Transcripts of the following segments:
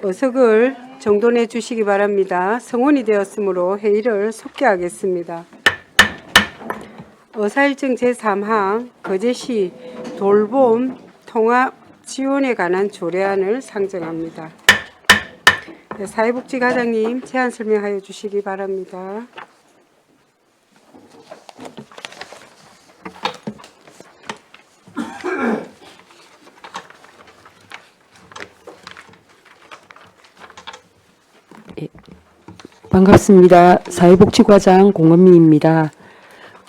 의석을 정돈해 주시기 바랍니다. 성원이 되었으므로 회의를 속개하겠습니다. 의사일정 제3항 거제시 돌봄 통합 지원에 관한 조례안을 상정합니다. 네, 사회복지과장님 제안 설명하여 주시기 바랍니다. 반갑습니다. 사회복지과장 공은미입니다.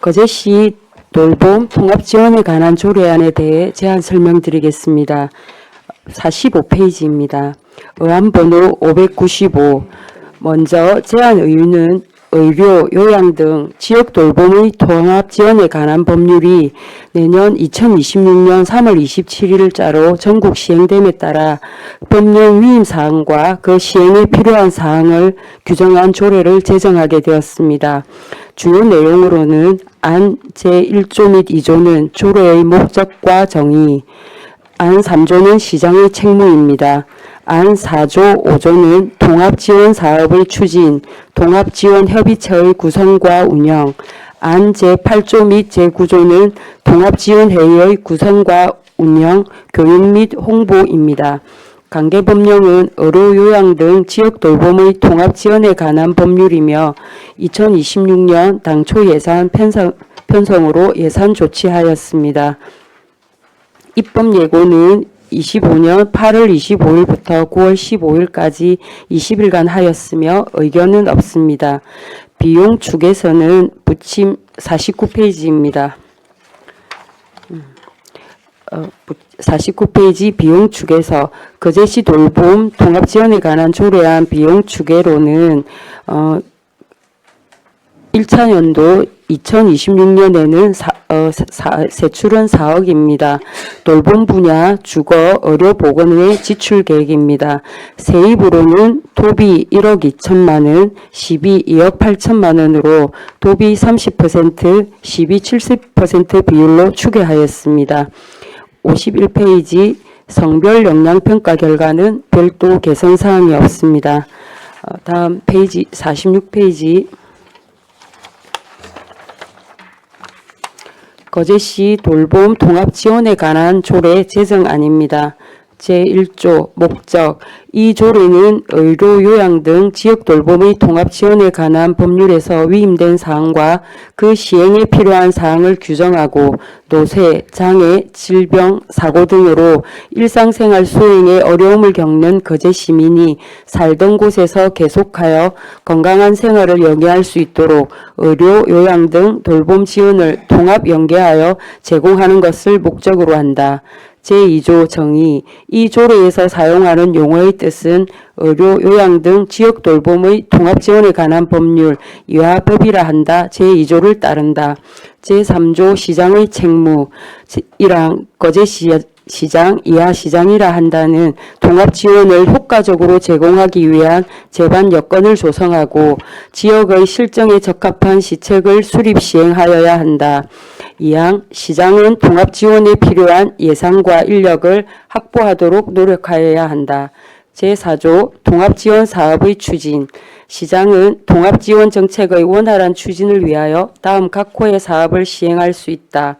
거제시 돌봄 통합지원에 관한 조례안에 대해 제안 설명드리겠습니다. 45페이지입니다. 의안번호 595. 먼저 제안 의유는 의료, 요양 등 지역 돌봄의 통합 지원에 관한 법률이 내년 2026년 3월 27일자로 전국 시행됨에 따라 법령 위임 사항과 그 시행에 필요한 사항을 규정한 조례를 제정하게 되었습니다. 주요 내용으로는 안 제1조 및 2조는 조례의 목적과 정의, 안 3조는 시장의 책무입니다. 안 4조, 5조는 통합지원 사업의 추진, 통합지원협의체의 구성과 운영, 안 제8조 및 제9조는 통합지원회의의 구성과 운영, 교육 및 홍보입니다. 관계법령은 의료, 요양 등 지역 돌봄의 통합지원에 관한 법률이며 2026년 당초 예산 편성으로 예산 조치하였습니다. 입법 예고는 25년 8월 25일부터 9월 15일까지 20일간 하였으며 의견은 없습니다. 비용 축에서는 부침 49페이지입니다. 49페이지 비용 축에서 거제시 돌봄 통합지원에 관한 조례안 비용 축에로는 1차 연도 2026년에는 세출은 4억입니다. 돌봄 분야 주거 의료 보건의 지출 계획입니다. 세입으로는 도비 1억 2천만 원, 시비 2억 8천만 원으로 도비 30%, 시비 70% 비율로 추계하였습니다. 51페이지 성별 역량평가 결과는 별도 개선 사항이 없습니다. 다음 페이지 46페이지 거제시 돌봄 통합지원에 관한 조례 제정안입니다. 제1조 목적 이 조례는 의료, 요양 등 지역 돌봄의 통합지원에 관한 법률에서 위임된 사항과 그 시행에 필요한 사항을 규정하고 노쇠, 장애, 질병, 사고 등으로 일상생활 수행에 어려움을 겪는 거제 시민이 살던 곳에서 계속하여 건강한 생활을 영위할 수 있도록 의료, 요양 등 돌봄 지원을 통합 연계하여 제공하는 것을 목적으로 한다. 제2조 정의 이 조례에서 사용하는 용어의 뜻은 의료, 요양 등 지역 돌봄의 통합지원에 관한 법률 이하 법이라 한다. 제2조를 따른다. 제3조 시장의 책무 1항 거제시장 이하 시장이라 한다는 통합지원을 효과적으로 제공하기 위한 제반 여건을 조성하고 지역의 실정에 적합한 시책을 수립 시행하여야 한다. 2항 시장은 통합지원에 필요한 예산과 인력을 확보하도록 노력하여야 한다. 제4조 통합지원 사업의 추진 시장은 통합지원 정책의 원활한 추진을 위하여 다음 각 호의 사업을 시행할 수 있다.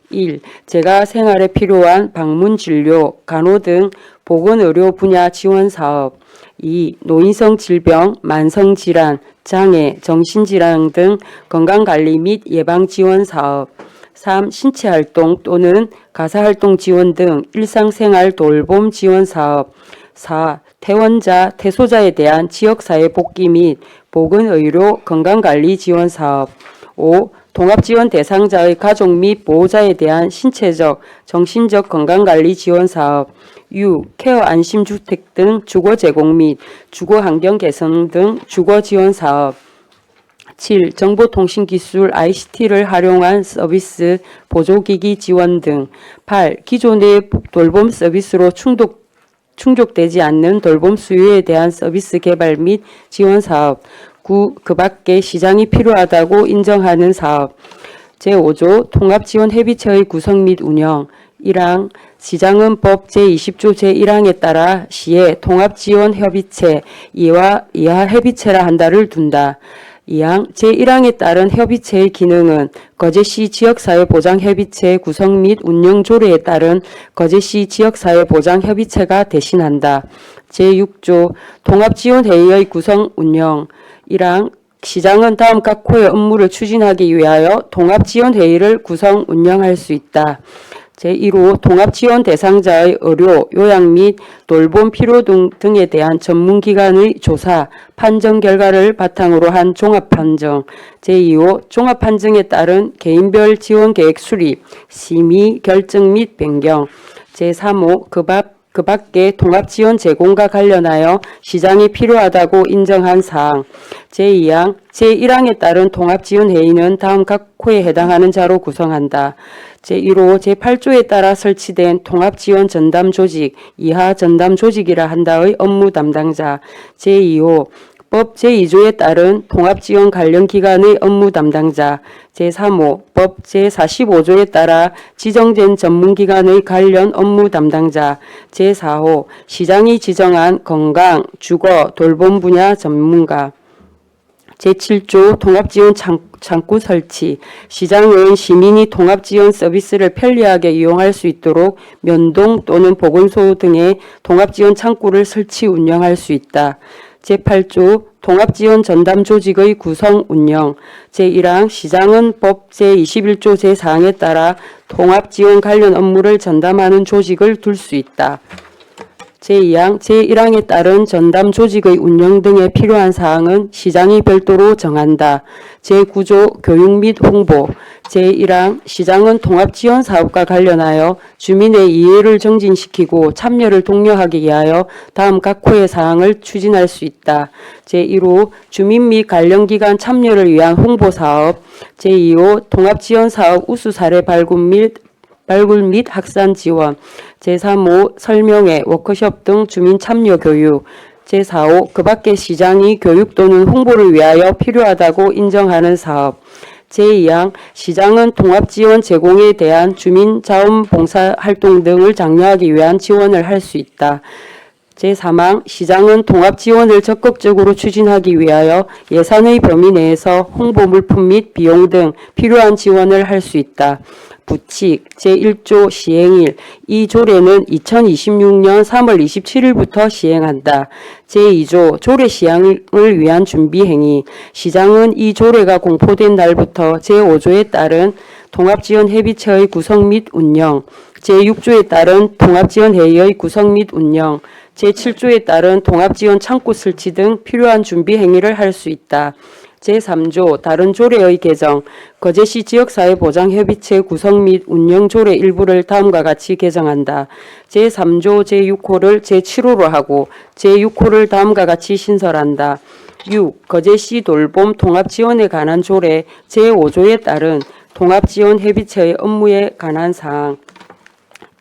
1. 재가생활에 필요한 방문진료, 간호 등 보건의료 분야 지원 사업. 2. 노인성 질병, 만성질환, 장애, 정신질환 등 건강관리 및 예방지원 사업. 3. 신체활동 또는 가사활동 지원 등 일상생활 돌봄 지원 사업. 4. 퇴원자, 퇴소자에 대한 지역사회 복귀 및 보건의료 건강관리 지원 사업. 5. 통합지원 대상자의 가족 및 보호자에 대한 신체적, 정신적 건강관리 지원 사업. 6. 케어 안심주택 등 주거 제공 및 주거 환경 개선 등 주거 지원 사업. 7. 정보통신기술 ICT를 활용한 서비스, 보조기기 지원 등. 8. 기존의 돌봄 서비스로 충족되지 않는 돌봄 수요에 대한 서비스 개발 및 지원 사업. 9. 그 밖에 시장이 필요하다고 인정하는 사업. 제5조 통합지원협의체의 구성 및 운영 1항 시장은 법 제20조 제1항에 따라 시에 통합지원협의체 이하 협의체라 한다를 둔다. 2항 제1항에 따른 협의체의 기능은 거제시 지역사회보장협의체 구성 및 운영 조례에 따른 거제시 지역사회보장협의체가 대신한다. 제6조 통합지원회의의 구성 운영 1항 시장은 다음 각 호의 업무를 추진하기 위하여 통합지원회의를 구성 운영할 수 있다. 제1호 통합지원 대상자의 의료, 요양 및 돌봄 필요 등에 대한 전문기관의 조사, 판정 결과를 바탕으로 한 종합판정. 제2호 종합판정에 따른 개인별 지원계획 수립, 심의, 결정 및 변경. 제3호 그 밖에 통합지원 제공과 관련하여 시장이 필요하다고 인정한 사항. 제2항, 제1항에 따른 통합지원회의는 다음 각 호에 해당하는 자로 구성한다. 제1호, 제8조에 따라 설치된 통합지원 전담 조직, 이하 전담 조직이라 한다의 업무 담당자. 제2호, 법 제2조에 따른 통합지원 관련 기관의 업무 담당자. 제3호, 법 제45조에 따라 지정된 전문기관의 관련 업무 담당자. 제4호, 시장이 지정한 건강, 주거, 돌봄 분야 전문가. 제7조 통합지원 창구 설치. 시장은 시민이 통합지원 서비스를 편리하게 이용할 수 있도록 면동 또는 보건소 등의 통합지원 창구를 설치 운영할 수 있다. 제8조 통합지원 전담 조직의 구성 운영. 제1항 시장은 법 제21조 제4항에 따라 통합지원 관련 업무를 전담하는 조직을 둘 수 있다. 제2항 제1항에 따른 전담 조직의 운영 등에 필요한 사항은 시장이 별도로 정한다. 제9조 교육 및 홍보. 제1항 시장은 통합지원 사업과 관련하여 주민의 이해를 정진시키고 참여를 독려하기 위하여 다음 각 호의 사항을 추진할 수 있다. 제1호 주민 및 관련기관 참여를 위한 홍보사업. 제2호 통합지원 사업 우수 사례 발굴 및 확산 지원. 제3호 설명회, 워크숍 등 주민 참여 교육. 제4호 그 밖에 시장이 교육 또는 홍보를 위하여 필요하다고 인정하는 사업. 제2항 시장은 통합지원 제공에 대한 주민 자원봉사 활동 등을 장려하기 위한 지원을 할 수 있다. 제3항 시장은 통합지원을 적극적으로 추진하기 위하여 예산의 범위 내에서 홍보 물품 및 비용 등 필요한 지원을 할 수 있다. 부칙 제1조 시행일 이 조례는 2026년 3월 27일부터 시행한다. 제2조 조례 시행을 위한 준비 행위 시장은 이 조례가 공포된 날부터 제5조에 따른 통합지원 협의체의 구성 및 운영, 제6조에 따른 통합지원 회의의 구성 및 운영, 제7조에 따른 통합지원 창구 설치 등 필요한 준비 행위를 할 수 있다. 제3조 다른 조례의 개정 거제시 지역사회보장협의체 구성 및 운영 조례 일부를 다음과 같이 개정한다. 제3조 제6호를 제7호로 하고 제6호를 다음과 같이 신설한다. 6. 거제시 돌봄 통합지원에 관한 조례 제5조에 따른 통합지원협의체의 업무에 관한 사항.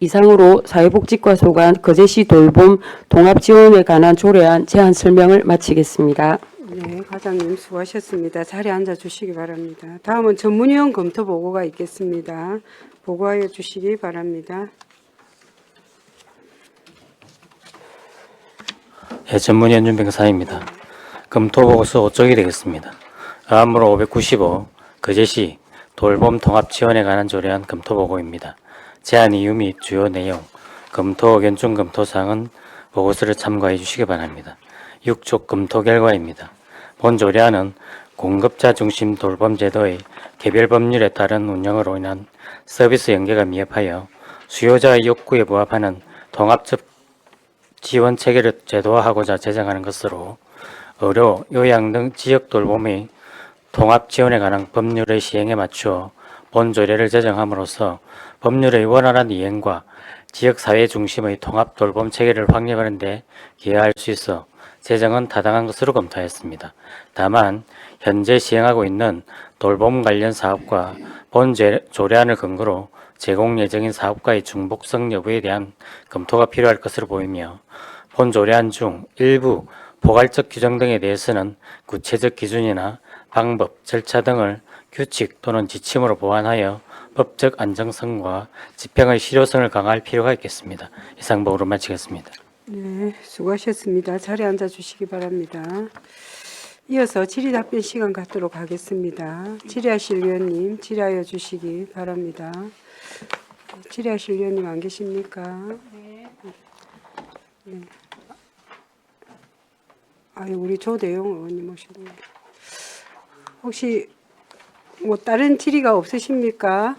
이상으로 사회복지과 소관 거제시 돌봄 통합지원에 관한 조례안 제안 설명을 마치겠습니다. 네, 과장님 수고하셨습니다. 자리에 앉아 주시기 바랍니다. 다음은 전문위원 검토 보고가 있겠습니다. 보고하여 주시기 바랍니다. 예, 전문위원 윤병사입니다. 검토보고서 5쪽이 되겠습니다. 다음으로 595 거제시 돌봄 통합지원에 관한 조례안 검토보고입니다. 제안 이유 및 주요 내용, 검토 의견 중 검토사항은 보고서를 참고해 주시기 바랍니다. 6쪽 검토 결과입니다. 본 조례안은 공급자 중심 돌봄 제도의 개별 법률에 따른 운영으로 인한 서비스 연계가 미흡하여 수요자의 욕구에 부합하는 통합적 지원 체계를 제도화하고자 제정하는 것으로 의료, 요양 등 지역 돌봄의 통합 지원에 관한 법률의 시행에 맞추어 본 조례를 제정함으로써 법률의 원활한 이행과 지역사회 중심의 통합 돌봄 체계를 확립하는 데 기여할 수 있어 제정은 타당한 것으로 검토했습니다. 다만 현재 시행하고 있는 돌봄 관련 사업과 본 조례안을 근거로 제공 예정인 사업과의 중복성 여부에 대한 검토가 필요할 것으로 보이며 본 조례안 중 일부 포괄적 규정 등에 대해서는 구체적 기준이나 방법, 절차 등을 규칙 또는 지침으로 보완하여 법적 안정성과 집행의 실효성을 강화할 필요가 있겠습니다. 이상 보고로 마치겠습니다. 네, 수고하셨습니다. 자리에 앉아 주시기 바랍니다. 이어서 질의 답변 시간 갖도록 하겠습니다. 질의하실 위원님 질의하여 주시기 바랍니다. 질의하실 위원님 안 계십니까? 네. 아유, 우리 조대용 의원님 오셨네요. 혹시 뭐 다른 질의가 없으십니까?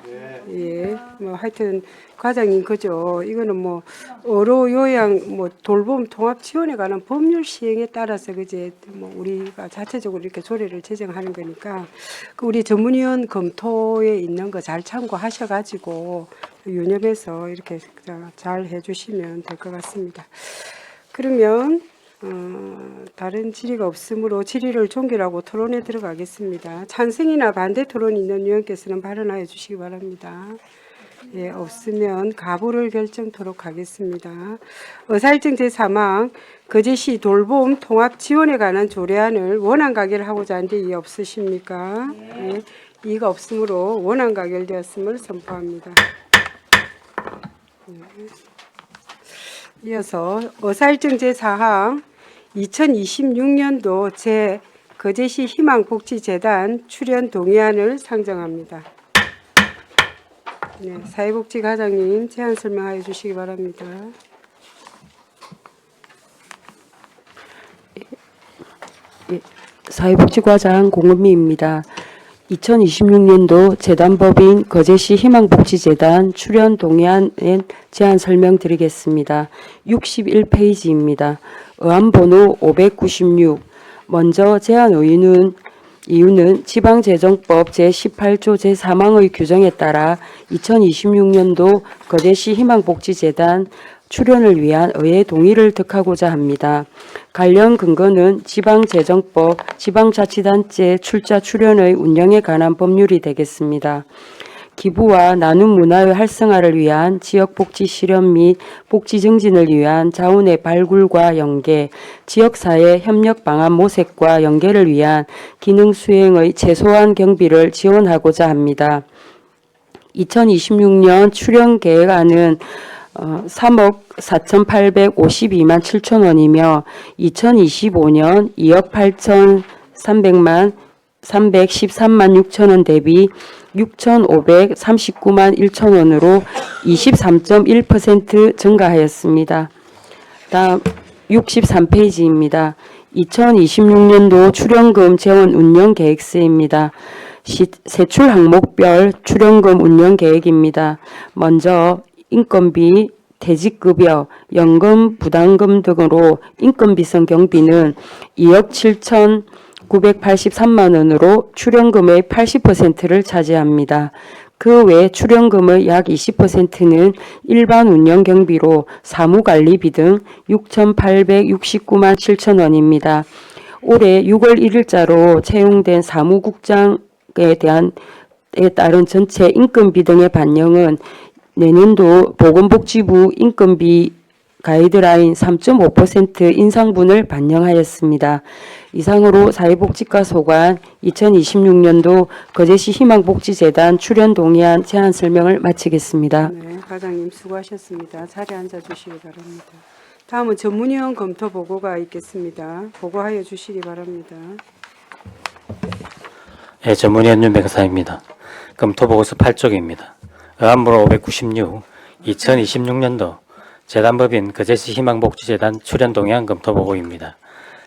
예, 뭐 하여튼 과장님 그죠. 이거는 뭐 어로 요양 뭐 돌봄 통합 지원에 관한 법률 시행에 따라서 그제 뭐 우리가 자체적으로 이렇게 조례를 제정하는 거니까 그 우리 전문위원 검토에 있는 거 잘 참고하셔가지고 유념해서 이렇게 잘 해주시면 될 것 같습니다. 그러면 다른 질의가 없으므로 질의를 종결하고 토론에 들어가겠습니다. 찬성이나 반대 토론이 있는 위원께서는 발언하여 주시기 바랍니다. 예, 없으면 가부를 결정토록 하겠습니다. 의사일정 제3항 거제시 돌봄 통합 지원에 관한 조례안을 원안 가결을 하고자 하는데 이의 없으십니까? 예, 이의가 없으므로 원안 가결되었음을 선포합니다. 이어서 의사일정 제4항 2026년도 제 거제시 희망복지재단 출연 동의안을 상정합니다. 네, 사회복지과장님 제안 설명하여 주시기 바랍니다. 사회복지과장 공은미입니다. 2026년도 재단법인 거제시 희망복지재단 출연 동의안 제안 설명드리겠습니다. 61페이지입니다. 의안번호 596. 먼저 제안 이유는 지방재정법 제18조 제3항의 규정에 따라 2026년도 거제시 희망복지재단 출연을 위한 의회 동의를 득하고자 합니다. 관련 근거는 지방재정법 지방자치단체 출자 출연의 운영에 관한 법률이 되겠습니다. 기부와 나눔 문화의 활성화를 위한 지역복지 실현 및 복지 증진을 위한 자원의 발굴과 연계, 지역사회 협력 방안 모색과 연계를 위한 기능 수행의 최소한 경비를 지원하고자 합니다. 2026년 출연 계획안은 3억 4,852만 7천 원이며 2025년 2억 8,313만 6천 원 대비 6,539만 1천 원으로 23.1% 증가하였습니다. 다음 63페이지입니다. 2026년도 출연금 재원 운영 계획서입니다. 세출 항목별 출연금 운영 계획입니다. 먼저 인건비, 퇴직급여, 연금, 부담금 등으로 인건비성 경비는 2억 7,983만 원으로 출연금의 80%를 차지합니다. 그 외 출연금의 약 20%는 일반 운영 경비로 사무관리비 등 6,869만 7천 원입니다. 올해 6월 1일자로 채용된 사무국장에 따른 전체 인건비 등의 반영은 내년도 보건복지부 인건비 가이드라인 3.5% 인상분을 반영하였습니다. 이상으로 사회복지과 소관 2026년도 거제시 희망복지재단 출연 동의안 제안 설명을 마치겠습니다. 네, 과장님 수고하셨습니다. 자리에 앉아 주시기 바랍니다. 다음은 전문위원 검토 보고가 있겠습니다. 보고하여 주시기 바랍니다. 예, 전문위원 윤백사입니다. 검토 보고서 8쪽입니다. 의안번호 596, 2026년도 재단법인 거제시 희망복지재단 출연 동의안 검토 보고입니다.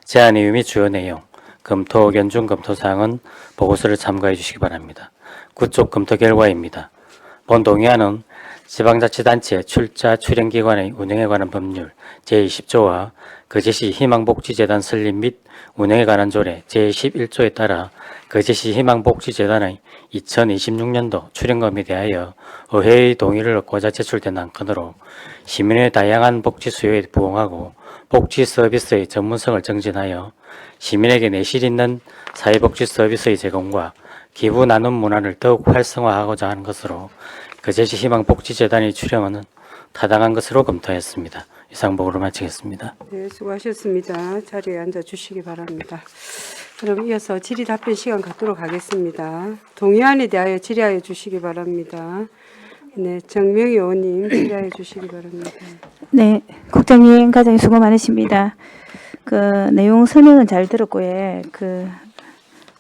제안 이유 및 주요 내용, 검토 의견 중 검토 사항은 보고서를 참고해 주시기 바랍니다. 9쪽 검토 결과입니다. 본 동의안은 지방자치단체 출자 출연기관의 운영에 관한 법률 제20조와 거제시 희망복지재단 설립 및 운영에 관한 조례 제11조에 따라 거제시 희망복지재단의 2026년도 출연금에 대하여 의회의 동의를 얻고자 제출된 안건으로 시민의 다양한 복지 수요에 부응하고 복지 서비스의 전문성을 증진하여 시민에게 내실 있는 사회복지 서비스의 제공과 기부 나눔 문화를 더욱 활성화하고자 하는 것으로 거제시 희망복지재단의 출연은 타당한 것으로 검토했습니다. 이상 보고를 마치겠습니다. 네, 수고하셨습니다. 자리에 앉아 주시기 바랍니다. 그럼 이어서 질의 답변 시간 갖도록 하겠습니다. 동의안에 대하여 질의하여 주시기 바랍니다. 네, 정명희 의원님 질의하여 주시기 바랍니다. 네, 국장님, 과장님 수고 많으십니다. 그 내용 설명은 잘 들었고요.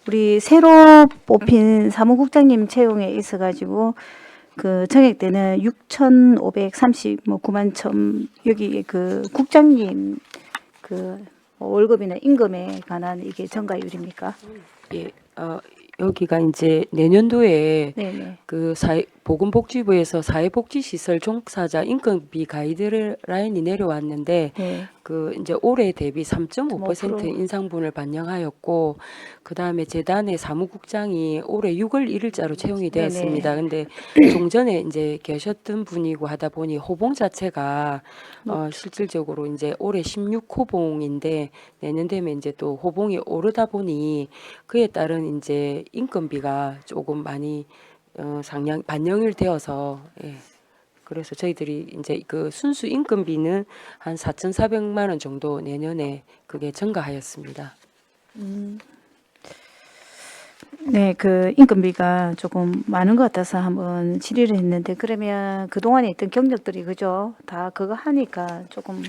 우리 새로 뽑힌 사무국장님 채용에 있어가지고 그 청약대는 6,530, 뭐 9만 천 여기 그 국장님 월급이나 임금에 관한 이게 전가율입니까? 예, 여기가 이제 내년도에 네네. 그 보건복지부에서 사회복지시설 종사자 인건비 가이드라인이 내려왔는데 네. 그 이제 올해 대비 3.5% 3.5% 인상분을 반영하였고 그 다음에 재단의 사무국장이 올해 6월 1일자로 채용이 되었습니다. 근데 종전에 이제 계셨던 분이고 하다 보니 호봉 자체가 실질적으로 이제 올해 16호봉인데 내년 되면 이제 또 호봉이 오르다 보니 그에 따른 이제 인건비가 조금 많이 상량 반영이 되어서 예. 그래서 저희들이 이제 그 순수 인건비는 한 4,400만 원 정도 내년에 그게 증가하였습니다. 네, 그 인건비가 조금 많은 것 같아서 한번 질의를 했는데 그러면 그 동안에 있던 경력들이 그죠? 다 그거 하니까 조금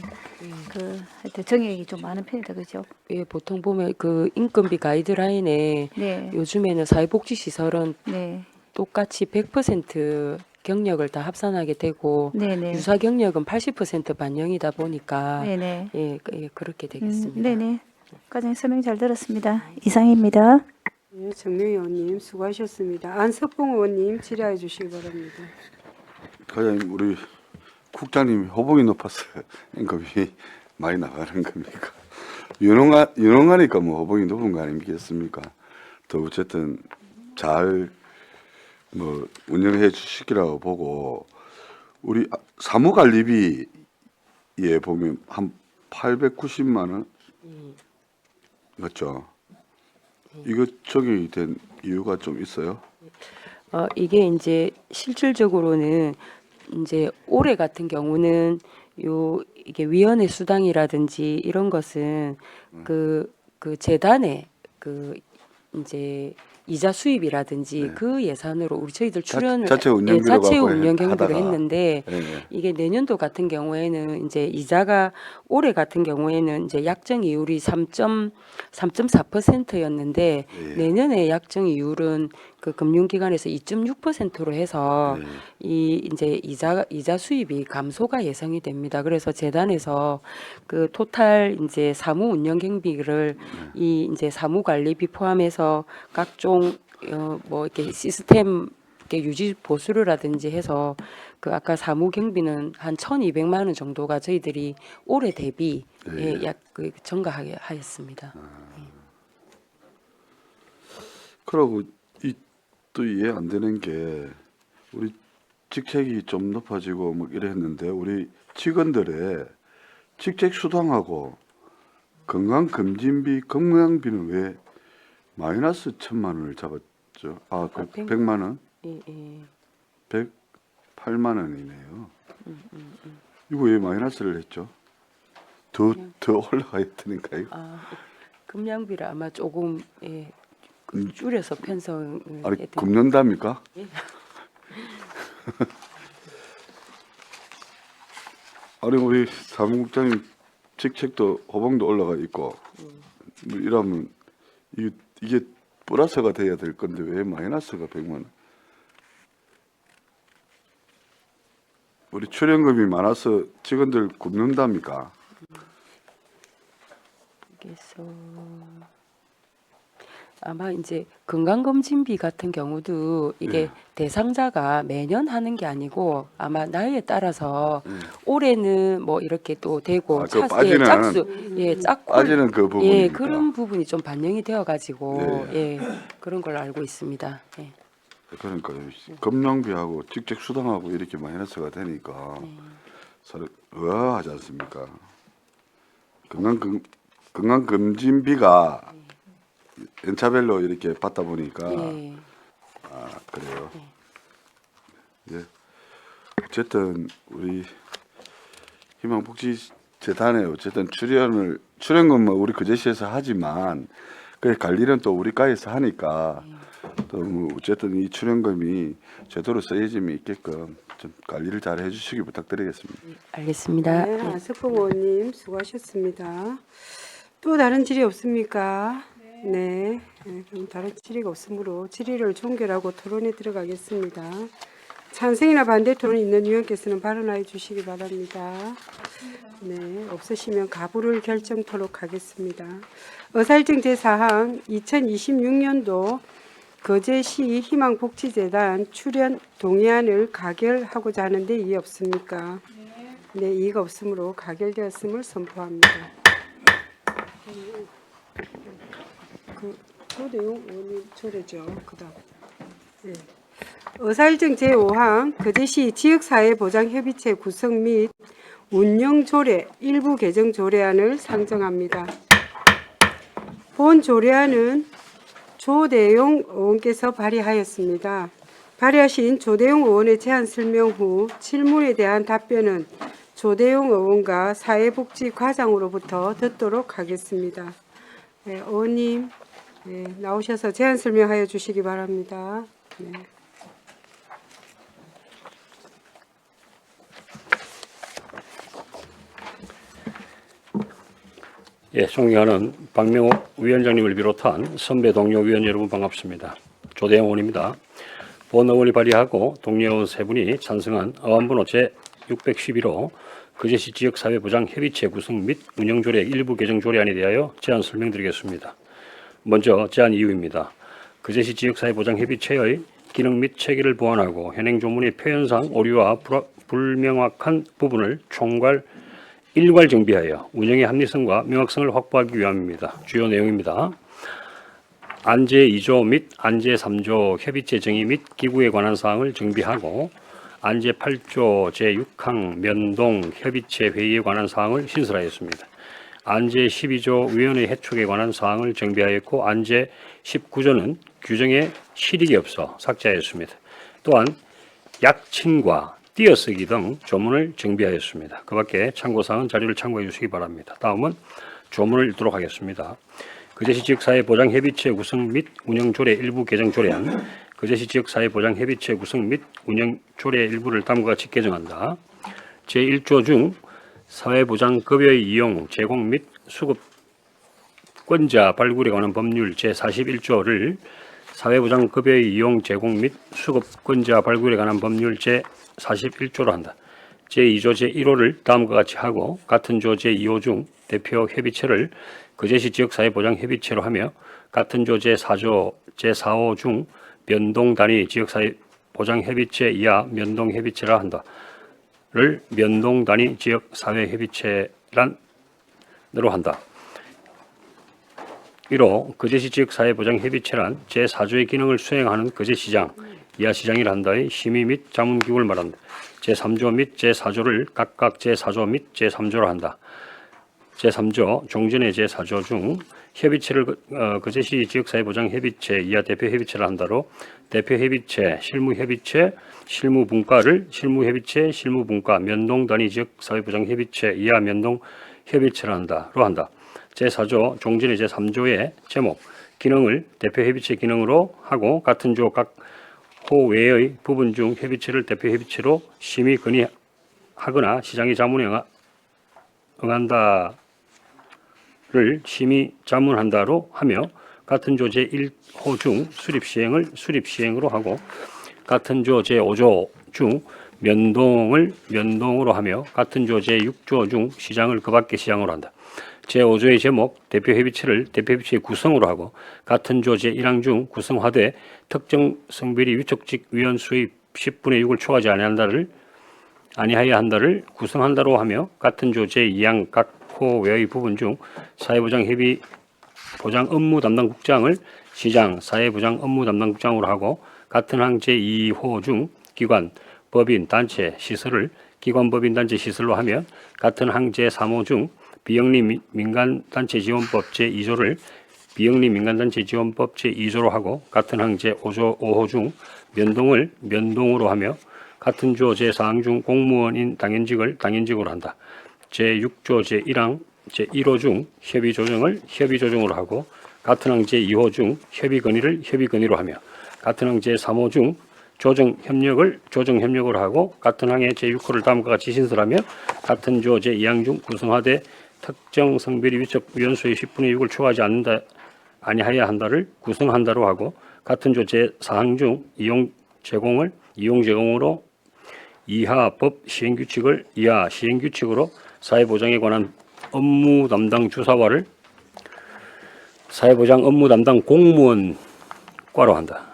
하여튼 정액이 좀 많은 편이다 그죠? 예, 보통 보면 그 인건비 가이드라인에 네, 요즘에는 사회복지시설은 네, 똑같이 100% 경력을 다 합산하게 되고 네네, 유사 경력은 80% 반영이다 보니까 네네, 예, 그렇게 되겠습니다. 네네. 과장님 설명 잘 들었습니다. 이상입니다. 네, 정명희 의원님 수고하셨습니다. 안석봉 의원님 질의하여 주시기 바랍니다. 과장님, 우리 국장님이 호봉이 높았어요. 임금이 많이 나가는 겁니까? 유능하니까 뭐 호봉이 높은 거 아니겠습니까? 또 어쨌든 잘 뭐 운영해 주시기라고 보고 우리 사무관리비에 보면 한 890만 원 맞죠? 이거 적용이 된 이유가 좀 있어요? 이게 이제 실질적으로는 이제 올해 같은 경우는 이게 위원회 수당이라든지 이런 것은 그 재단의 그 이제 이자 수입이라든지 네. 그 예산으로 우리 저희들 출연을 자체 운영비로 자체 갖고 운영 경비로 하다가. 했는데 예, 예. 이게 내년도 같은 경우에는 이제 이자가 올해 같은 경우에는 이제 약정 이율이 3.4%였는데 예. 내년에 약정 이율은 그 금융기관에서 2.6%로 해서 예. 이 이제 이자 수입이 감소가 예상이 됩니다. 그래서 재단에서 그 토탈 이제 사무 운영 경비를 이 이제 사무 관리비 포함해서 각종 뭐 이렇게 시스템 이렇게 유지 보수료라든지 해서 그 아까 사무 경비는 한 1,200만 원 정도가 저희들이 올해 대비 예. 약그 증가하게 하였습니다. 그러고 또 이해 안 되는 게 우리 직책이 좀 높아지고 뭐 이랬는데 우리 직원들의 직책 수당하고 건강비는 왜 마이너스 1,000만 원을 잡았죠? 그 100만 원? 예, 예. 108만 원이네요. 이거 왜 마이너스를 했죠? 더 올라가야 되니까요. 금량비를 아마 조금 줄여서 편성을 아니 했던- 굽는답니까? 아니 우리 사무국장님 직책도 호봉도 올라가 있고 뭐 이러면 이게 플러스가 돼야 될 건데 왜 마이너스가 100만 원? 우리 출연금이 많아서 직원들 굽는답니까? 그래서 아마 이제 건강검진비 같은 경우도 이게 대상자가 매년 하는 게 아니고 아마 나이에 따라서 올해는 뭐 이렇게 또 되고 그거 빠지는 짝꿍 빠지는 그 부분이니까. 예, 그런 부분이 좀 반영이 되어 가지고 예. 그런 걸로 알고 있습니다. 예. 그러니까 검량비하고 직책 수당하고 이렇게 마이너스가 되니까 서로 의아하지 않습니까? 건강검진비가 연차별로 이렇게 받다 보니까 예. 그래요. 예. 어쨌든 우리 희망복지재단에 어쨌든 출연금은 우리 그제시에서 하지만 그 관리는 또 우리과에서 하니까 또뭐 어쨌든 이 출연금이 제대로 쓰여짐이 있게끔 좀 관리를 잘 해주시기 부탁드리겠습니다. 알겠습니다. 네, 안석봉 의원님 수고하셨습니다. 또 다른 질의 없습니까? 네. 그럼 다른 질의가 없으므로 질의를 종결하고 토론에 들어가겠습니다. 찬성이나 반대 토론 있는 위원께서는 발언하여 주시기 바랍니다. 네, 없으시면 가부를 결정토록 하겠습니다. 의사일정 제4항 2026년도 거제시 희망복지재단 출연 동의안을 가결하고자 하는데 이의 없습니까? 네, 이의가 없으므로 가결되었음을 선포합니다. 그 조대용 의원님 조례죠. 그다음. 네. 의사일정 제5항 거제시 지역사회보장협의체 구성 및 운영 조례 일부 개정 조례안을 상정합니다. 본 조례안은 조대용 의원께서 발의하였습니다. 발의하신 조대용 의원의 제안 설명 후 질문에 대한 답변은 조대용 의원과 사회복지과장으로부터 듣도록 하겠습니다. 네, 의원님 나오셔서 제안 설명하여 주시기 바랍니다. 네. 예, 존경하는 박명옥 위원장님을 비롯한 선배 동료 위원 여러분 반갑습니다. 조대영 의원입니다. 본 의원이 발의하고 동료 의원 세 분이 찬성한 의안번호 제611호 거제시 지역사회보장협의체 구성 및 운영조례 일부 개정 조례안에 대하여 제안 설명드리겠습니다. 먼저 제안 이유입니다. 거제시 지역사회보장협의체의 기능 및 체계를 보완하고 현행 조문의 표현상 오류와 불명확한 부분을 일괄 정비하여 운영의 합리성과 명확성을 확보하기 위함입니다. 주요 내용입니다. 안제 2조 및 안제 3조 협의체 정의 및 기구에 관한 사항을 정비하고 안제 8조 제6항 면동 협의체 회의에 관한 사항을 신설하였습니다. 안제 12조 위원회 해촉에 관한 사항을 정비하였고 안제 19조는 규정에 실익이 없어 삭제하였습니다. 또한 약칭과 띄어쓰기 등 조문을 정비하였습니다. 그 밖에 참고사항은 자료를 참고해 주시기 바랍니다. 다음은 조문을 읽도록 하겠습니다. 거제시 지역사회보장협의체 구성 및 운영조례 일부 개정 조례안 거제시 지역사회보장협의체 구성 및 운영조례 일부를 다음과 같이 개정한다. 제1조 중 사회보장급여의 이용, 제공 및 수급권자 발굴에 관한 법률 제41조를 사회보장급여의 이용, 제공 및 수급권자 발굴에 관한 법률 제41조로 한다. 제2조 제1호를 다음과 같이 하고 같은 조 제2호 중 대표 협의체를 거제시 지역사회보장협의체로 하며 같은 조 제4조 제4호 중 면동단위 지역사회보장협의체 이하 면동협의체라 한다를 면동단위 지역사회협의체란으로 한다. 이로 거제시 지역사회보장협의체란 제4조의 기능을 수행하는 거제시장, 이하시장이라 한다의 심의 및 자문기구를 말한다. 제3조 및 제4조를 각각 제4조 및 제3조로 한다. 제3조 종전의 제4조 중 협의체를 거제시 지역사회보장협의체 이하 대표협의체를 한다로 대표협의체, 실무협의체, 실무분과를 실무협의체, 실무분과, 면동단위 지역사회보장협의체 이하 면동협의체를 한다로 한다. 제4조 종전의 제3조의 제목 기능을 대표협의체 기능으로 하고 같은 조 각 호 외의 부분 중 협의체를 대표협의체로 심의 건의하거나 시장의 자문에 응한다를 심의 자문한다로 하며 같은 조 제1호 중 수립시행을 수립시행으로 하고 같은 조 제5조 중 면동을 면동으로 하며 같은 조 제6조 중 시장을 그 밖의 시장으로 한다. 제5조의 제목 대표협의체를 대표협의체의 구성으로 하고 같은 조 제1항 중 구성하되 특정 성비리 위촉직 위원 수의 10분의 6을 초과하지 아니하여 한다를 구성한다로 하며 같은 조 제2항 각 호 외의 부분 중 사회보장 업무 담당국장을 시장 사회보장 업무 담당국장으로 하고 같은 항 제2호 중 기관, 법인, 단체, 시설을 기관, 법인, 단체, 시설로 하며 같은 항 제3호 중 비영리 민간단체 지원법 제2조를 비영리 민간단체 지원법 제2조로 하고 같은 항 제5호 중 면동을 면동으로 하며 같은 조 제4항 중 공무원인 당연직을 당연직으로 한다. 제6조 제1항 제1호 중 협의조정을 협의조정으로 하고 같은 항 제2호 중 협의 건의를 협의 건의로 하며 같은 항 제3호 중 조정 협력을 하고 같은 항의 제6호를 다음과 같이 신설하며 같은 조 제2항 중 구성하되 특정 성비리 위촉 위원수의 10분의 6을 초과하지 아니하여야 한다를 구성한다로 하고 같은 조 제4항 중 이용 제공으로 이하 시행규칙으로 사회보장에 관한 업무 담당 주사와를 사회보장 업무 담당 공무원과로 한다.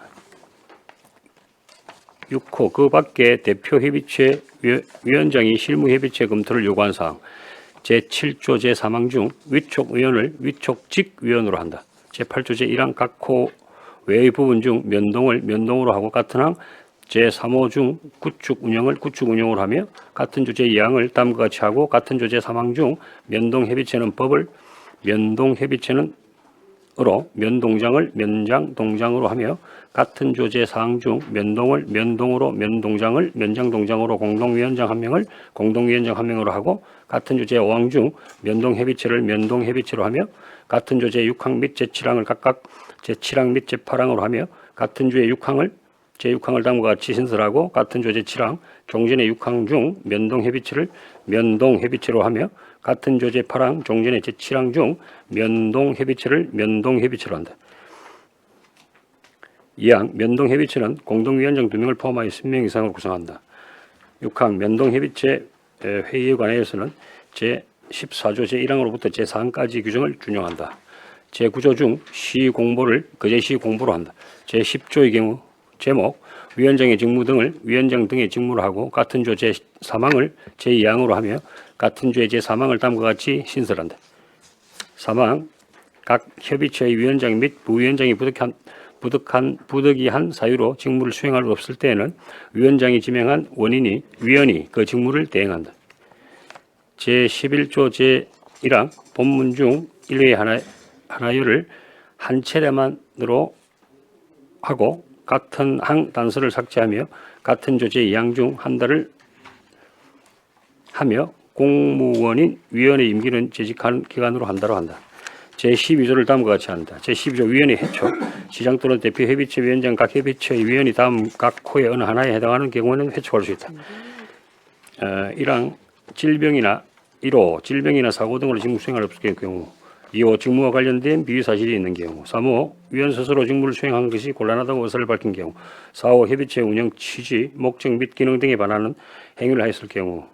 6호 그 밖에 대표 협의체 위원장이 실무 협의체 검토를 요구한 사항 제7조 제3항 중 위촉의원을 위촉직 위원으로 한다. 제8조 제1항 각 호 외의 부분 중 면동을 면동으로 하고 같은 항 제3호 중 구축 운영으로 하며 같은 조 제2항을 다음과 같이 하고 같은 조 제3항 중 면동협의체는 면동장을 면장동장으로 하며 같은 조 제4항 중 면동을 면동으로 면동장을 면장동장으로 공동위원장 한 명으로 하고 같은 조 제5항 중 면동협의체를 면동협의체로 하며 같은 조 제6항 및 제7항을 각각 제7항 및 제8항으로 하며 같은 조의 제6항을 다음과 같이 신설하고 같은 조 제7항 종전의 6항 중 면동협의체를 면동협의체로 하며 같은 조 제8항 종전의 제7항 중 면동협의체를 면동협의체로 한다. 2항 면동협의체는 공동위원장 2명을 포함하여 10명 이상을 구성한다. 6항 면동협의체 회의에 관하여서는 제14조 제1항으로부터 제4항까지 규정을 준용한다. 제9조 중 시공보를 거제시 공보로 한다. 제10조의 경우 제목 위원장의 직무 등을 위원장 등의 직무로 하고 같은 조 제3항을 제2항으로 하며 같은 조의 제3항을 다음과 같이 신설한다. 3항 각 협의체의 위원장 및 부위원장이 부득이한 사유로 직무를 수행할 수 없을 때에는 위원장이 지명한 위원이 그 직무를 대행한다. 제11조 제1항 본문 중 1회의 하나율을 한 차례만으로 하고 같은 항 단서를 삭제하며 같은 조 제2항 중 한 달을 하며 공무원인 위원의 임기는 재직하는 기간으로 한다로 한다. 제12조를 다음과 같이 한다. 제12조 위원의 해촉 시장 또는 대표 협의체 위원장 각 협의체의 위원이 다음 각 호의 어느 하나에 해당하는 경우에는 해촉할 수 있다. 1항 질병이나 사고 등으로 직무 수행할 수 없을 경우 2호 직무와 관련된 비위 사실이 있는 경우 3호 위원 스스로 직무를 수행한 것이 곤란하다고 의사를 밝힌 경우 4호 협의체 운영 취지, 목적 및 기능 등에 반하는 행위를 하였을 경우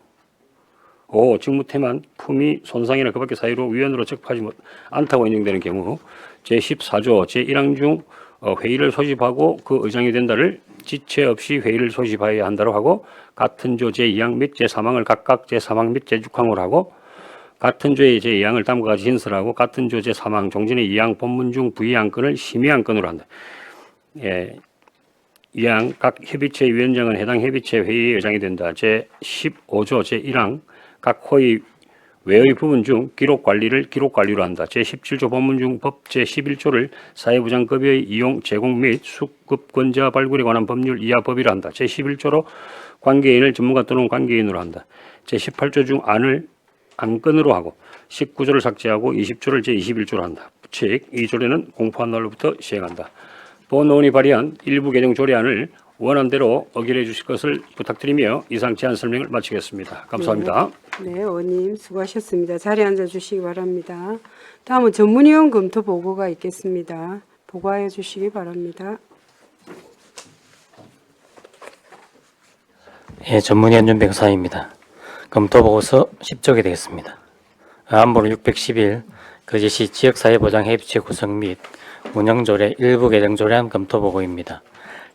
5호 직무 태만, 품위, 손상이나 그 밖의 사유로 위원으로 적합하지 않다고 인정되는 경우 제14조 제1항 중 회의를 소집하고 그 의장이 된다를 지체 없이 회의를 소집하여야 한다고 하고 같은 조 제2항 및 제3항을 각각 제3항 및 제6항으로 하고 같은 조의 제2항을 다음과 같이 신설하고 같은 조 제3항 종전의 2항 본문 중 부의항건을 심의항건으로 한다. 2항 각 협의체 위원장은 해당 협의체 회의의 의장이 된다. 제15조 제1항 각 호의 외의 부분 중 기록관리로 한다. 제17조 본문 중 법 제11조를 사회부장급여의 이용, 제공 및 수급권자 발굴에 관한 법률 이하 법이라 한다. 제11조로 관계인을 전문가 또는 관계인으로 한다. 제18조 중 안건으로 하고 19조를 삭제하고 20조를 제21조로 한다. 즉, 이 조례는 공포한 날로부터 시행한다. 본 의원이 발의한 일부 개정 조례안을 원안대로 의결해 주실 것을 부탁드리며 이상 제안 설명을 마치겠습니다. 감사합니다. 네, 의원님 수고하셨습니다. 자리에 앉아 주시기 바랍니다. 다음은 전문위원 검토 보고가 있겠습니다. 보고하여 주시기 바랍니다. 예, 전문위원 윤병사입니다. 검토보고서 10쪽이 되겠습니다. 안보로 611 거제시 지역사회보장협의체 구성 및 운영조례 일부 개정 조례안 검토보고입니다.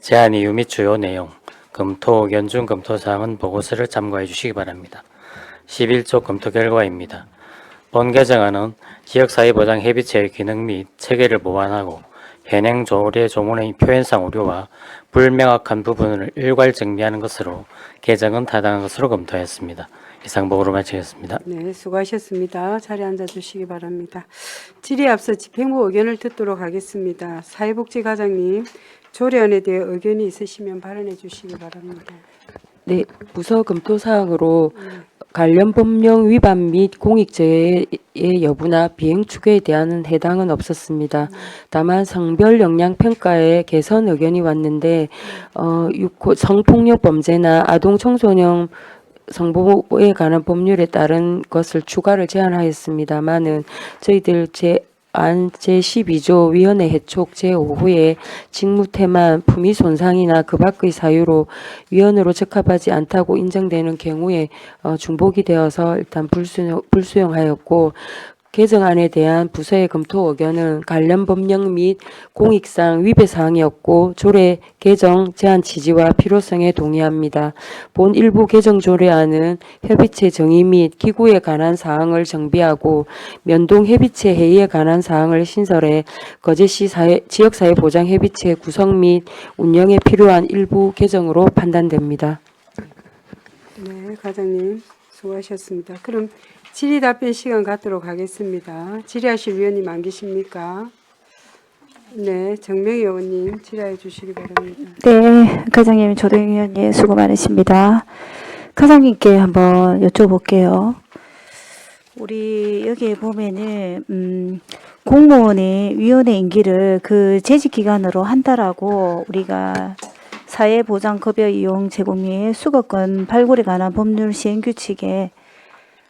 제안 이유 및 주요 내용, 검토 의견 중 검토사항은 보고서를 참고해 주시기 바랍니다. 11조 검토 결과입니다. 본 개정안은 지역사회보장협의체의 기능 및 체계를 보완하고 현행 조례 조문의 표현상 오류와 불명확한 부분을 일괄 정리하는 것으로 개정은 타당한 것으로 검토했습니다. 이상 보고로 마치겠습니다. 네, 수고하셨습니다. 자리에 앉아 주시기 바랍니다. 질의에 앞서 집행부 의견을 듣도록 하겠습니다. 사회복지과장님, 조례안에 대해 의견이 있으시면 발언해 주시기 바랍니다. 네, 부서 검토 사항으로 관련 법령 위반 및 공익저해의 여부나 비행 추계에 대한 해당은 없었습니다. 다만 성별 역량 평가에 개선 의견이 왔는데 성폭력 범죄나 아동 청소년 성보호에 관한 법률에 따른 것을 추가를 제안하였습니다만은 저희들 제12조 위헌의 해촉 제5호의 직무태만 품위 손상이나 그 밖의 사유로 위헌으로 적합하지 않다고 인정되는 경우에 중복이 되어서 일단 불수용하였고, 개정안에 대한 부서의 검토 의견은 관련 법령 및 공익상 위배 사항이었고 조례 개정 제한 취지와 필요성에 동의합니다. 본 일부 개정 조례안은 협의체 정의 및 기구에 관한 사항을 정비하고 면동 협의체 회의에 관한 사항을 신설해 거제시 지역사회보장협의체 구성 및 운영에 필요한 일부 개정으로 판단됩니다. 네, 과장님 수고하셨습니다. 그럼 질의 답변 시간 갖도록 하겠습니다. 질의하실 위원님 안 계십니까? 네, 정명희 의원님 질의해 주시기 바랍니다. 네, 과장님, 조대영 의원님 수고 많으십니다. 과장님께 한번 여쭤볼게요. 우리 여기에 보면은 공무원이 위원회 임기를 그 재직 기간으로 한다라고 우리가 사회보장급여 이용 제공 및 수거권 발굴에 관한 법률 시행 규칙에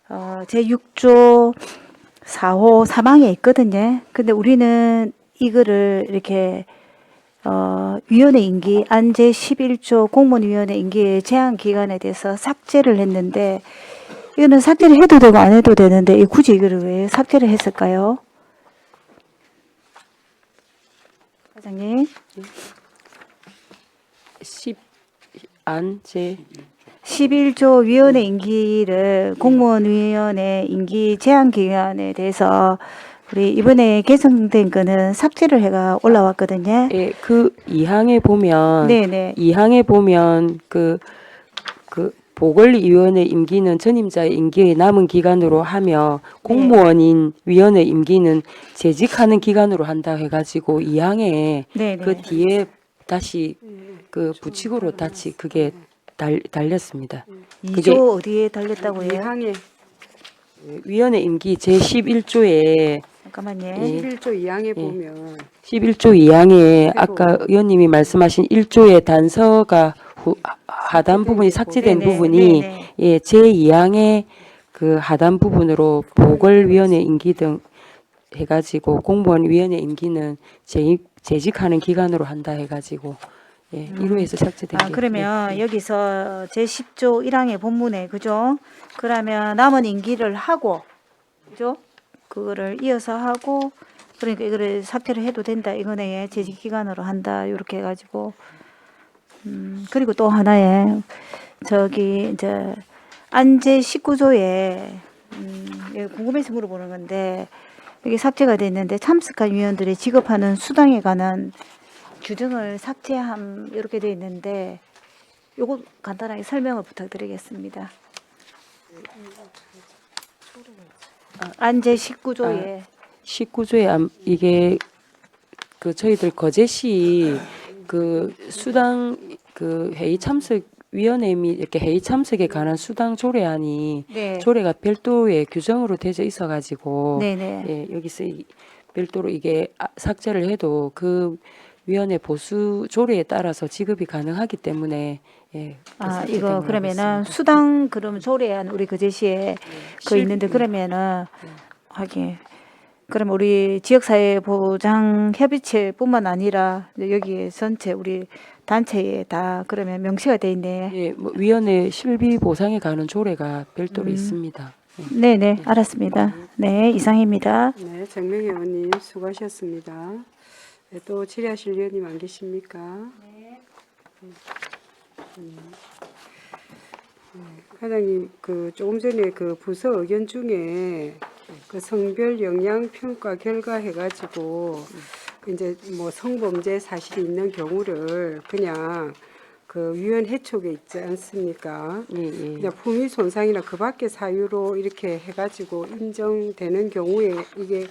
제6조 4호 3항에 있거든요. 근데 우리는 이거를 이렇게 위원회 임기 안 제11조 공무원위원회 임기의 제한 기간에 대해서 삭제를 했는데, 이거는 삭제를 해도 되고 안 해도 되는데 굳이 이거를 왜 삭제를 했을까요? 과장님. 11조 위원회 임기를 공무원위원회 임기 제한 기간에 대해서 우리 이번에 개정된 거는 삭제를 해가 올라왔거든요. 예, 그 2항에 보면 네네. 2항에 보면 그 보궐위원회 임기는 전임자의 임기의 남은 기간으로 하며 공무원인 위원회 임기는 재직하는 기간으로 한다 해가지고 2항에 네네. 그 뒤에 다시 그 부칙으로 다시 그게 달렸습니다. 2조 어디에 달렸다고요? 2항에 위원회 임기 제11조에 잠깐만요. 11조 2항에 보면 11조 2항에 아까 의원님이 말씀하신 1조의 단서가 하단 부분이 삭제된 네네, 부분이 네네. 예, 제2항의 그 하단 부분으로 보궐위원회 임기 등 해가지고 공무원위원회 임기는 재직하는 기간으로 한다 해가지고 예, 1호에서 삭제된 게. 그러면 여기서 제10조 1항의 본문에 그죠? 그러면 남은 임기를 하고 그죠? 그거를 이어서 하고, 그러니까 이거를 삭제를 해도 된다 이거네. 재직 기간으로 한다 이렇게 해가지고 그리고 또 하나에 저기 이제 안제 19조에 궁금해서 물어보는 건데, 여기 삭제가 됐는데 참석한 위원들의 지급하는 수당에 관한 규정을 삭제함 이렇게 돼 있는데, 요거 간단하게 설명을 부탁드리겠습니다. 안제 19조에 19조에 이게 그 저희들 거제시 그 수당 그 회의 참석 위원회 및 이렇게 회의 참석에 관한 수당 조례안이 네. 조례가 별도의 규정으로 되어 있어가지고 네네. 예, 여기서 별도로 이게 삭제를 해도 그 위원회 보수 조례에 따라서 지급이 가능하기 때문에 예. 삭제된 이거 걸로 그러면은 알고 있습니다. 수당 그럼 조례안 우리 그 제시에 그 있는데, 그러면은 하긴 그럼 우리 지역사회보장협의체뿐만 아니라 여기에 전체 우리 단체에 다 그러면 명시가 돼 있네. 예, 뭐 위원회 실비 보상에 관한 조례가 별도로 있습니다. 예. 네네, 알았습니다. 네, 이상입니다. 네, 정명희 의원님 수고하셨습니다. 네, 또 질의하실 위원님 안 계십니까? 네. 과장님, 그 조금 전에 그 부서 의견 중에 그 성별 영향 평가 결과 해가지고 이제 뭐 성범죄 사실이 있는 경우를 그냥 그 위헌 해촉에 있지 않습니까? 예, 예. 그냥 품위 손상이나 그 밖의 사유로 이렇게 해가지고 인정되는 경우에 이게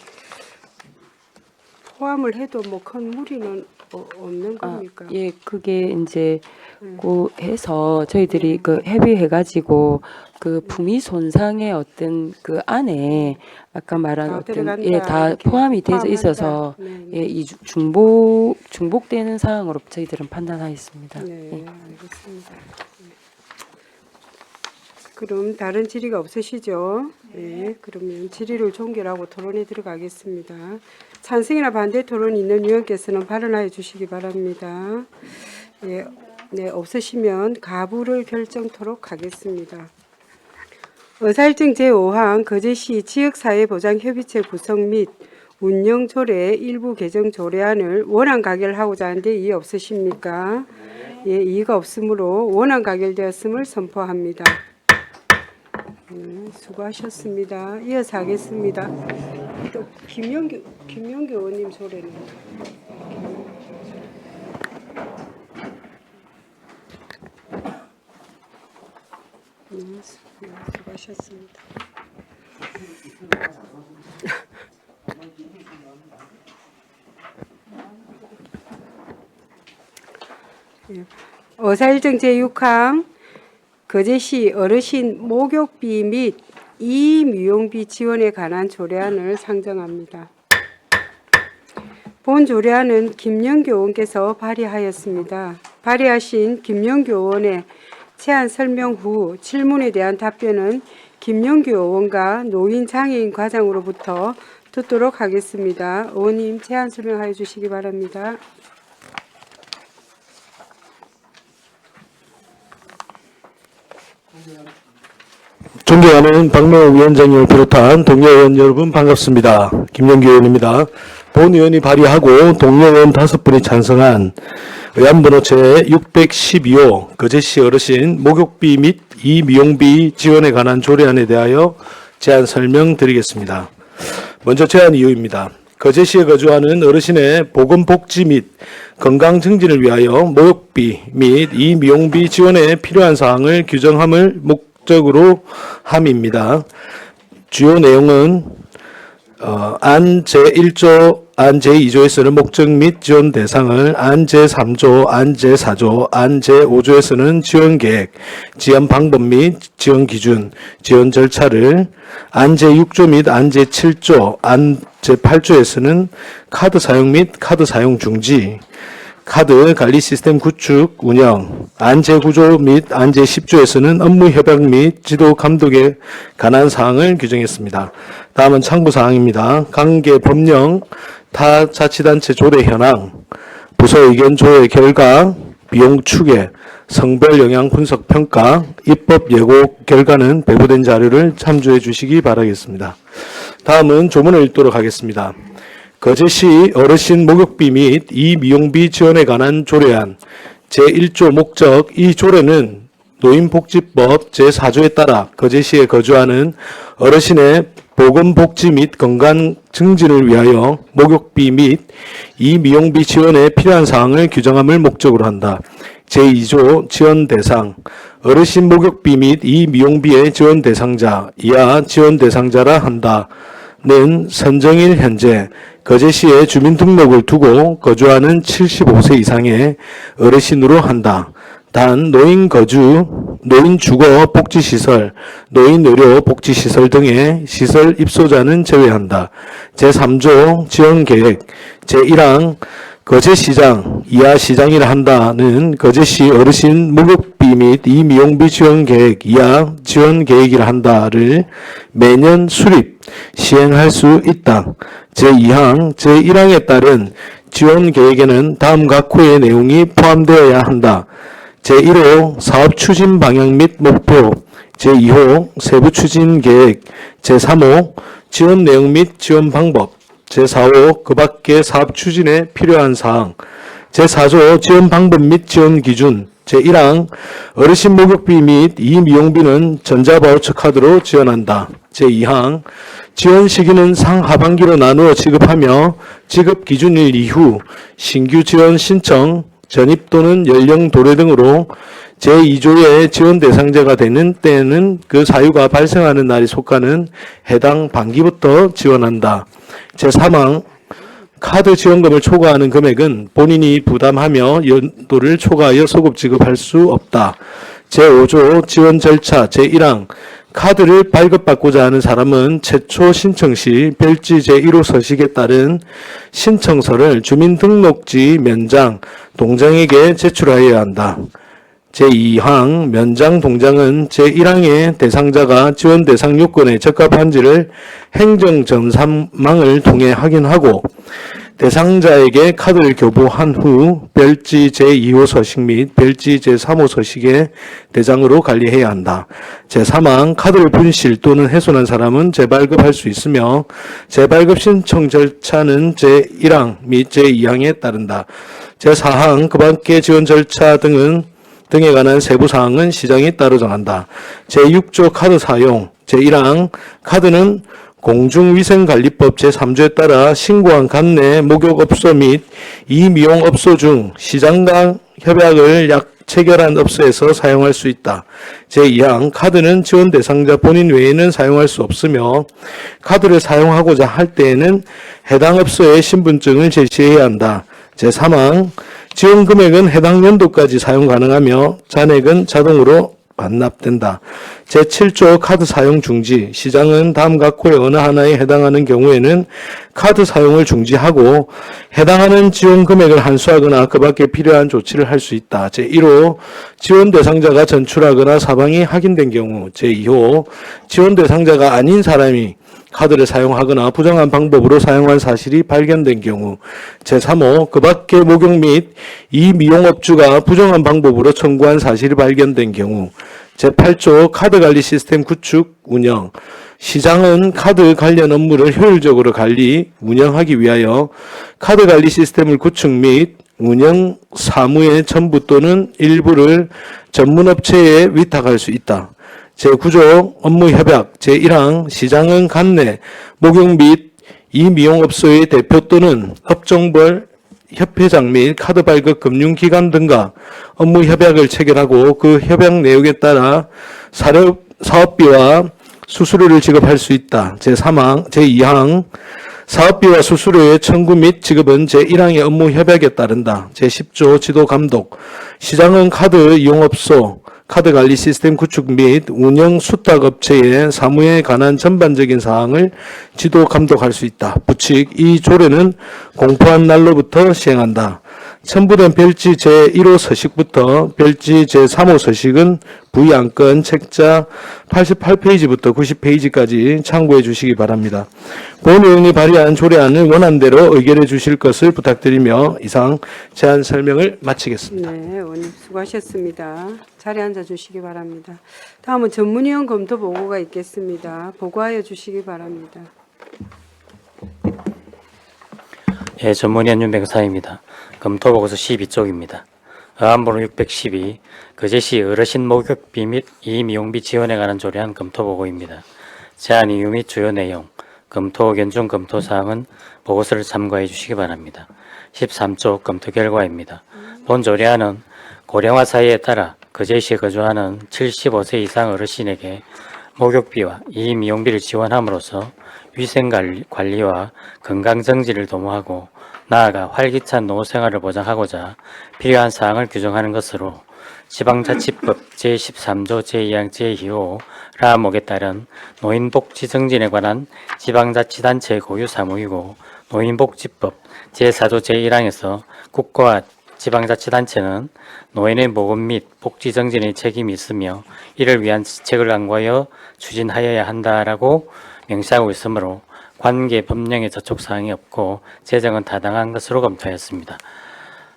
포함을 해도 뭐 큰 무리는 없는 겁니까? 예, 그게 이제 그 해서 저희들이 그 협의해가지고 그 품위 손상의 어떤 그 안에 아까 말한 다 어떤 들어간다, 예, 다 이렇게 포함이 돼서 포함한다. 있어서 네, 예, 네. 이 중복되는 사항으로 저희들은 판단하였습니다. 네, 예. 알겠습니다. 네. 그럼 다른 질의가 없으시죠? 네, 그러면 질의를 종결하고 토론에 들어가겠습니다. 찬성이나 반대 토론 있는 위원께서는 발언하여 주시기 바랍니다. 예, 네, 없으시면 가부를 결정토록 하겠습니다. 의사일정 제5항 거제시 지역사회보장협의체 구성 및 운영 조례 일부 개정 조례안을 원안 가결하고자 하는데 이의 없으십니까? 예, 이의가 없으므로 원안 가결되었음을 선포합니다. 수고하셨습니다. 이어서 하겠습니다. 또 김영규 의원님 소리는. 수고하셨습니다. 의사일정 제6항 거제시 어르신 목욕비 및 이미용비 지원에 관한 조례안을 상정합니다. 본 조례안은 김영규 의원께서 발의하였습니다. 발의하신 김영규 의원의 제안 설명 후 질문에 대한 답변은 김영규 의원과 노인장애인 과장으로부터 듣도록 하겠습니다. 의원님 제안 설명하여 주시기 바랍니다. 존경하는 박명호 위원장님을 비롯한 동료 의원 여러분 반갑습니다. 김영규 의원입니다. 본 의원이 발의하고 동료 의원 5분이 찬성한 의안번호 제612호 거제시 어르신 목욕비 및 이미용비 지원에 관한 조례안에 대하여 제안 설명드리겠습니다. 먼저 제안 이유입니다. 거제시에 거주하는 어르신의 보건복지 및 건강 증진을 위하여 목욕비 및 이미용비 지원에 필요한 사항을 규정함을 목적으로 함입니다. 주요 내용은 안 제1조, 안 제2조에서는 목적 및 지원 대상을, 안 제3조, 안 제4조, 안 제5조에서는 지원 계획, 지원 방법 및 지원 기준, 지원 절차를, 안 제6조 및 안 제7조, 안 제8조에서는 카드 사용 및 카드 사용 중지, 카드 관리 시스템 구축, 운영, 안제 구조 및 안제 10조에서는 업무 협약 및 지도 감독에 관한 사항을 규정했습니다. 다음은 참고 사항입니다. 관계 법령, 타 자치단체 조례 현황, 부서 의견 조회 결과, 비용 추계, 성별 영향 분석 평가, 입법 예고 결과는 배부된 자료를 참조해 주시기 바라겠습니다. 다음은 조문을 읽도록 하겠습니다. 거제시 어르신 목욕비 및 이미용비 지원에 관한 조례안 제1조 목적. 이 조례는 노인복지법 제4조에 따라 거제시에 거주하는 어르신의 보건복지 및 건강 증진을 위하여 목욕비 및 이미용비 지원에 필요한 사항을 규정함을 목적으로 한다. 제2조 지원 대상. 어르신 목욕비 및 이미용비의 지원 대상자 이하 지원 대상자라 한다는 선정일 현재 거제시에 주민등록을 두고 거주하는 75세 이상의 어르신으로 한다. 단 노인 거주, 노인 주거 복지시설, 노인 의료 복지시설 등의 시설 입소자는 제외한다. 제3조 지원계획 제1항 거제시장 이하 시장이라 한다는 거제시 어르신 목욕비 및 이미용비 지원계획 이하 지원계획이라 한다를 매년 수립, 시행할 수 있다. 제2항 제1항에 따른 지원계획에는 다음 각호의 내용이 포함되어야 한다. 제1호 사업 추진 방향 및 목표, 제2호 세부 추진 계획, 제3호 지원 내용 및 지원 방법, 제4호 그 밖의 사업 추진에 필요한 사항, 제4조 지원 방법 및 지원 기준, 제1항 어르신 목욕비 및 이미용비는 전자바우처 카드로 지원한다. 제2항 지원 시기는 상하반기로 나누어 지급하며 지급 기준일 이후 신규 지원 신청, 전입 또는 연령 도래 등으로 제2조의 지원 대상자가 되는 때에는 그 사유가 발생하는 날이 속하는 해당 반기부터 지원한다. 제3항 카드 지원금을 초과하는 금액은 본인이 부담하며 연도를 초과하여 소급 지급할 수 없다. 제5조 지원 절차 제1항 카드를 발급받고자 하는 사람은 최초 신청 시 별지 제1호 서식에 따른 신청서를 주민등록지 면장, 동장에게 제출하여야 한다. 제2항 면장 동장은 제1항의 대상자가 지원 대상 요건에 적합한지를 행정전산망을 통해 확인하고 대상자에게 카드를 교부한 후 별지 제2호 서식 및 별지 제3호 서식의 대장으로 관리해야 한다. 제3항 카드를 분실 또는 훼손한 사람은 재발급할 수 있으며 재발급 신청 절차는 제1항 및 제2항에 따른다. 제4항 그 밖의 지원 절차 등에 관한 세부 사항은 시장이 따로 정한다. 제6조 카드 사용 제1항 카드는 공중위생관리법 제3조에 따라 신고한 관내 목욕업소 및 이미용업소 중 시장과 협약을 체결한 업소에서 사용할 수 있다. 제2항 카드는 지원 대상자 본인 외에는 사용할 수 없으며 카드를 사용하고자 할 때에는 해당 업소의 신분증을 제시해야 한다. 제3항 지원 금액은 해당 연도까지 사용 가능하며 잔액은 자동으로 반납된다. 제7조 카드 사용 중지 시장은 다음 각호의 어느 하나에 해당하는 경우에는 카드 사용을 중지하고 해당하는 지원 금액을 환수하거나 그 밖에 필요한 조치를 할 수 있다. 제1호 지원 대상자가 전출하거나 사방이 확인된 경우 제2호 지원 대상자가 아닌 사람이 카드를 사용하거나 부정한 방법으로 사용한 사실이 발견된 경우 제3호 그 밖의 목욕 및 이 미용업주가 부정한 방법으로 청구한 사실이 발견된 경우 제8조 카드관리 시스템 구축 운영 시장은 카드 관련 업무를 효율적으로 관리, 운영하기 위하여 카드관리 시스템을 구축 및 운영 사무의 전부 또는 일부를 전문업체에 위탁할 수 있다. 제9조 업무협약 제1항 시장은 관내 목욕 및 이 미용업소의 대표 또는 업종별 협회장 및 카드 발급 금융기관 등과 업무협약을 체결하고 그 협약 내용에 따라 사업비와 수수료를 지급할 수 있다. 제2항 사업비와 수수료의 청구 및 지급은 제1항의 업무협약에 따른다. 제10조 지도감독 시장은 카드 이용업소 카드관리 시스템 구축 및 운영 수탁업체의 사무에 관한 전반적인 사항을 지도 감독할 수 있다. 부칙 이 조례는 공포한 날로부터 시행한다. 첨부된 별지 제1호 서식부터 별지 제3호 서식은 부의안건 책자 88페이지부터 90페이지까지 참고해 주시기 바랍니다. 본 의원이 발의한 조례안을 원안대로 의결해 주실 것을 부탁드리며 이상 제안 설명을 마치겠습니다. 네, 의원님 수고하셨습니다. 자리에 앉아 주시기 바랍니다. 다음은 전문위원 검토 보고가 있겠습니다. 보고하여 주시기 바랍니다. 예, 전문위원 윤병사입니다. 검토보고서 12쪽입니다. 의안번호 612 거제시 어르신 목욕비 및 이미용비 지원에 관한 조례안 검토보고입니다. 제안 이유 및 주요 내용, 검토 의견 중 검토사항은 보고서를 참고해 주시기 바랍니다. 13쪽 검토 결과입니다. 본 조례안은 고령화 사회에 따라 거제시에 거주하는 75세 이상 어르신에게 목욕비와 이미용비를 지원함으로써 위생관리와 건강정지를 도모하고 나아가 활기찬 노후생활을 보장하고자 필요한 사항을 규정하는 것으로 지방자치법 제13조 제2항 제2호 라목에 따른 노인복지증진에 관한 지방자치단체의 고유 사무이고 노인복지법 제4조 제1항에서 국가와 지방자치단체는 노인의 보건 및 복지증진의 책임이 있으며 이를 위한 지책을 강구하여 추진하여야 한다라고 명시하고 있으므로 관계 법령에 저촉사항이 없고 재정은 타당한 것으로 검토했습니다.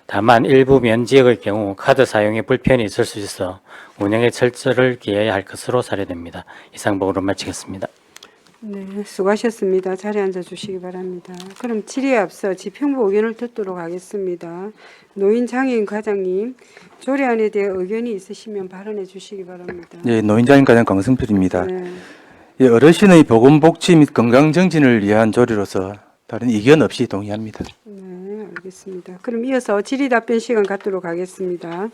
다만 일부 면지역의 경우 카드 사용에 불편이 있을 수 있어 운영에 철저를 기해야 할 것으로 사례됩니다. 이상 보고로 마치겠습니다. 네, 수고하셨습니다. 자리에 앉아 주시기 바랍니다. 그럼 질의에 앞서 지평부 의견을 듣도록 하겠습니다. 노인장애인 과장님, 조례안에 대해 의견이 있으시면 발언해 주시기 바랍니다. 네, 노인장애인 과장 강승필입니다. 네. 예, 어르신의 보건복지 및 건강정진을 위한 조례로서 다른 이견 없이 동의합니다. 네, 알겠습니다. 그럼 이어서 질의 답변 시간 갖도록 하겠습니다.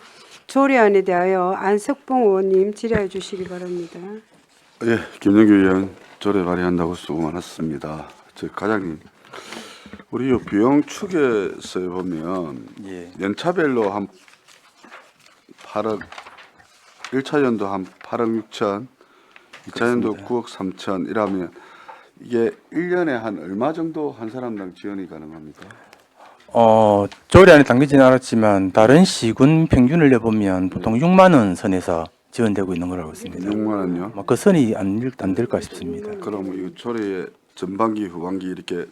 조례안에 대하여 안석봉 의원님 질의해 주시기 바랍니다. 예, 김영규 의원 조례 발의한다고 수고 많았습니다. 저 과장님, 우리 요 비용 축에서 보면 예. 연차별로 한 8억 1차년도 한 8억 6천, 2차년도 그렇습니다. 9억 3천 이라면 이게 1년에 한 얼마 정도 한 사람당 지원이 가능합니까? 조례안에 담기지는 않았지만 다른 시군 평균을 내보면 보통 6만 원 선에서 지원되고 있는 걸로 알고 있습니다. 6만 원요? 아마 그 선이 안 될까 싶습니다. 그럼 이 조례에 전반기 후반기 이렇게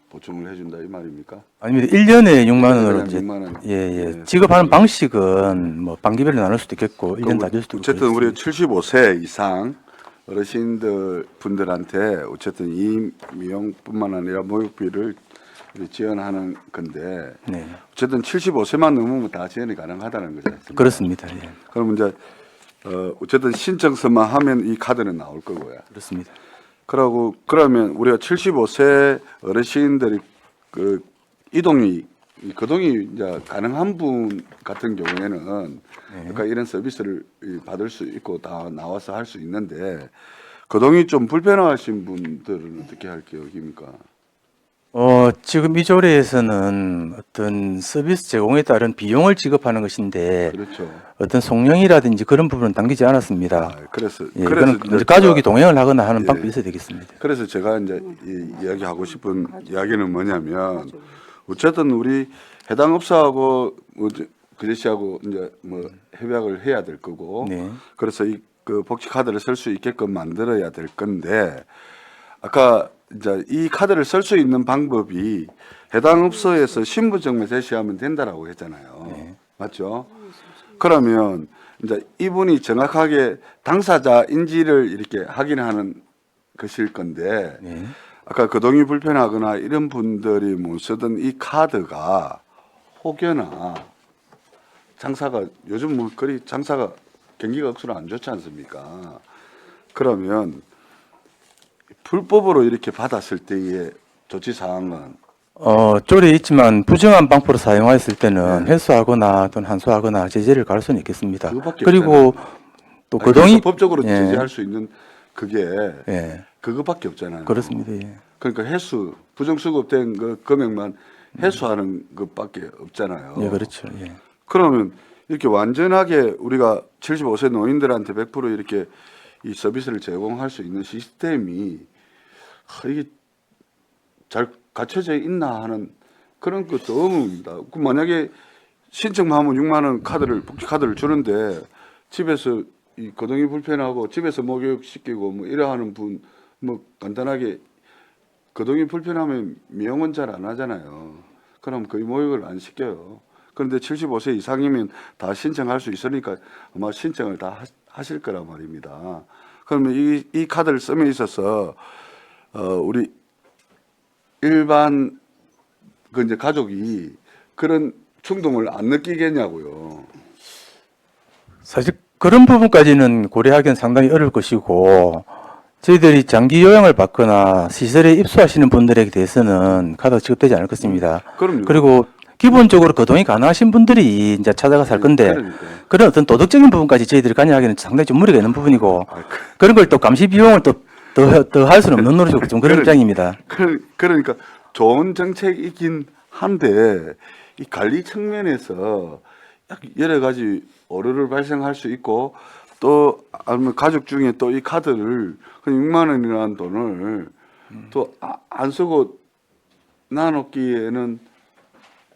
보충을 해준다 이 말입니까? 아닙니다. 1년에 6만 원으로 그냥 이제 6만 원. 예, 예. 네. 지급하는 방식은 뭐 반기별로 나눌 수도 있겠고 1년 다 줄 수도 있고. 어쨌든 우리 그렇습니다. 75세 이상 어르신들 분들한테 어쨌든 이 미용뿐만 아니라 목욕비를 지원하는 건데 네. 어쨌든 75세만 넘으면 다 지원이 가능하다는 거지 않습니까? 그렇습니다. 예. 그럼 이제 어쨌든 신청서만 하면 이 카드는 나올 거고요. 그렇습니다. 그러면 우리가 75세 어르신들이 그 이동이 거동이 이제 가능한 분 같은 경우에는 그러니까 이런 서비스를 받을 수 있고 다 나와서 할 수 있는데 거동이 좀 불편하신 분들은 어떻게 할 계획입니까? 지금 이 조례에서는 어떤 서비스 제공에 따른 비용을 지급하는 것인데 그렇죠. 어떤 송령이라든지 그런 부분은 담기지 않았습니다. 아, 그래서 예, 그래서 그건 이제 가족이 제가- 동행을 하거나 하는 예. 방법이 있어야 되겠습니다. 그래서 제가 이제 이야기하고 싶은 이야기는 뭐냐면 어쨌든 우리 해당 업소하고 그제시하고 이제 뭐 협약을 해야 될 거고 네. 그래서 그 복지 카드를 쓸 수 있게끔 만들어야 될 건데 아까 이제 이 카드를 쓸 수 있는 방법이 해당 업소에서 신분증만 제시하면 된다라고 했잖아요. 맞죠? 그러면 이제 이분이 정확하게 당사자인지를 이렇게 확인하는 것일 건데 네. 아까 거동이 불편하거나 이런 분들이 못 쓰던 이 카드가 혹여나 장사가 요즘 뭐 거리 장사가 경기가 억수로 안 좋지 않습니까? 그러면 불법으로 이렇게 받았을 때의 조치 사항은 조례에 있지만 부정한 방법으로 사용했을 때는 회수하거나 또는 한수하거나 제재를 가할 수는 있겠습니다. 그거밖에 그리고 또 아니, 거동이 그래서 법적으로 예. 제재할 수 있는 그게 예. 그거밖에 없잖아요. 그렇습니다. 예. 그러니까 회수 부정수급된 그 금액만 회수하는 것밖에 없잖아요. 예, 그렇죠. 예. 그러면 이렇게 완전하게 우리가 75세 노인들한테 100% 이렇게 이 서비스를 제공할 수 있는 시스템이 이게 잘 갖춰져 있나 하는 그런 것도 의문입니다. 그 만약에 신청만 하면 6만 원 카드를 복지 카드를 주는데 집에서 이 거동이 불편하고 집에서 목욕 시키고 뭐 이러하는 분 뭐 간단하게 거동이 불편하면 미용은 잘 안 하잖아요. 그럼 거의 목욕을 안 시켜요. 그런데 75세 이상이면 다 신청할 수 있으니까 아마 신청을 다 하실 거란 말입니다. 그러면 이 카드를 씀에 있어서 우리 일반 그 이제 가족이 그런 충동을 안 느끼겠냐고요. 사실 그런 부분까지는 고려하기는 상당히 어려울 것이고 저희들이 장기 요양을 받거나 시설에 입소하시는 분들에게 대해서는 카드가 지급되지 않을 것입니다. 그럼요. 그리고 기본적으로 거동이 가능하신 분들이 이제 찾아가서 할 건데 그러니까요. 그런 어떤 도덕적인 부분까지 저희들이 관여하기는 상당히 좀 무리가 있는 부분이고 아, 그런 걸 또 감시 비용을 또 더 할 수는 없는 노릇이고 좀 그런 입장입니다. 그러니까 좋은 정책이긴 한데 이 관리 측면에서 여러 가지 오류를 발생할 수 있고 또 아니면 가족 중에 또 이 카드를 그냥 6만 원이라는 돈을 또 안 쓰고 나눠놓기에는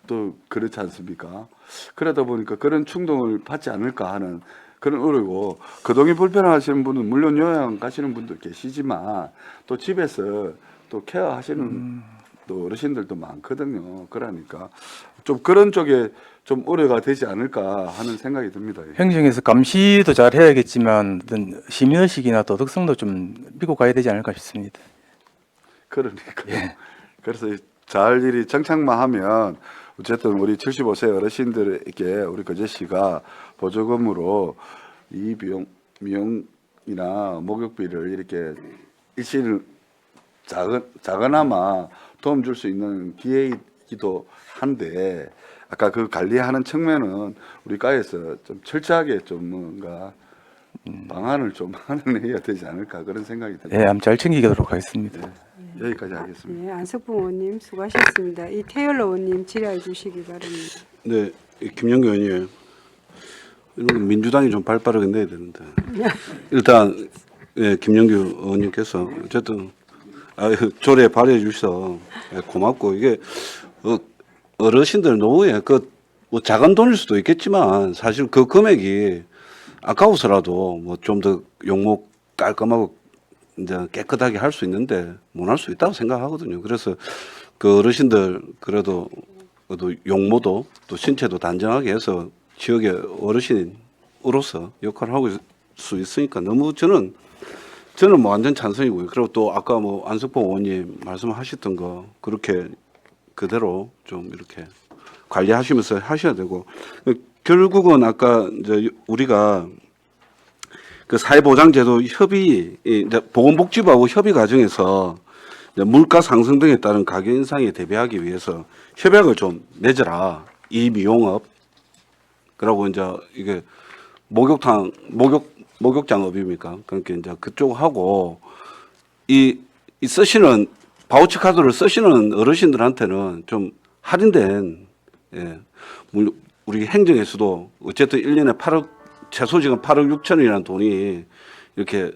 또 그렇지 않습니까? 그러다 보니까 그런 충동을 받지 않을까 하는 그런 의뢰고 거동이 불편하시는 분은 물론 요양 가시는 분도 계시지만 또 집에서 또 케어하시는 또 어르신들도 많거든요. 그러니까 좀 그런 쪽에 좀 우려가 되지 않을까 하는 생각이 듭니다. 행정에서 감시도 잘 해야겠지만 어떤 심의의식이나 도덕성도 좀 믿고 가야 되지 않을까 싶습니다. 그러니까 그래서 잘 일이 정착만 하면 어쨌든 우리 75세 어르신들에게 우리 거제시가 보조금으로 이 미용이나 목욕비를 이렇게 일시는 작은아마 도움 줄 수 있는 기회이기도 한데 아까 그 관리하는 측면은 우리 과에서 좀 철저하게 좀 뭔가 방안을 좀 마련해야 되지 않을까 그런 생각이 듭니다. 예, 아무튼 잘 챙기도록 하겠습니다. 여기까지 하겠습니다. 네, 안석봉 의원님 수고하셨습니다. 이태열 의원님 질의해 주시기 바랍니다. 네, 김영규 의원님, 이런 건 민주당이 좀 발빠르게 내야 되는데 일단 김영규 의원님께서 어쨌든 조례 발의해 주셔서 고맙고 이게 어르신들 노후에 뭐 작은 돈일 수도 있겠지만 사실 그 금액이 아까워서라도 뭐 좀 더 용목 깔끔하고 이제 깨끗하게 할 수 있는데 못 할 수 있다고 생각하거든요. 그래서 그 어르신들 그래도 용모도 또 신체도 단정하게 해서 지역의 어르신으로서 역할을 하고 있을 수 있으니까 너무 저는 뭐 완전 찬성이고요. 그리고 또 아까 뭐 안석봉 의원님 말씀하셨던 거 그렇게 그대로 좀 이렇게 관리하시면서 하셔야 되고 결국은 아까 이제 우리가 그 사회보장제도 협의 이제 보건복지부하고 협의 과정에서 이제 물가 상승 등에 따른 가격 인상에 대비하기 위해서 협약을 좀 맺어라. 이 미용업 그러고 이제 이게 목욕장업입니까? 그러니까 이제 그쪽하고 이 쓰시는 바우처 카드를 쓰시는 어르신들한테는 좀 할인된 우리 행정에서도 어쨌든 1년에 8억 최소 지금 8억 6천이라는 돈이 이렇게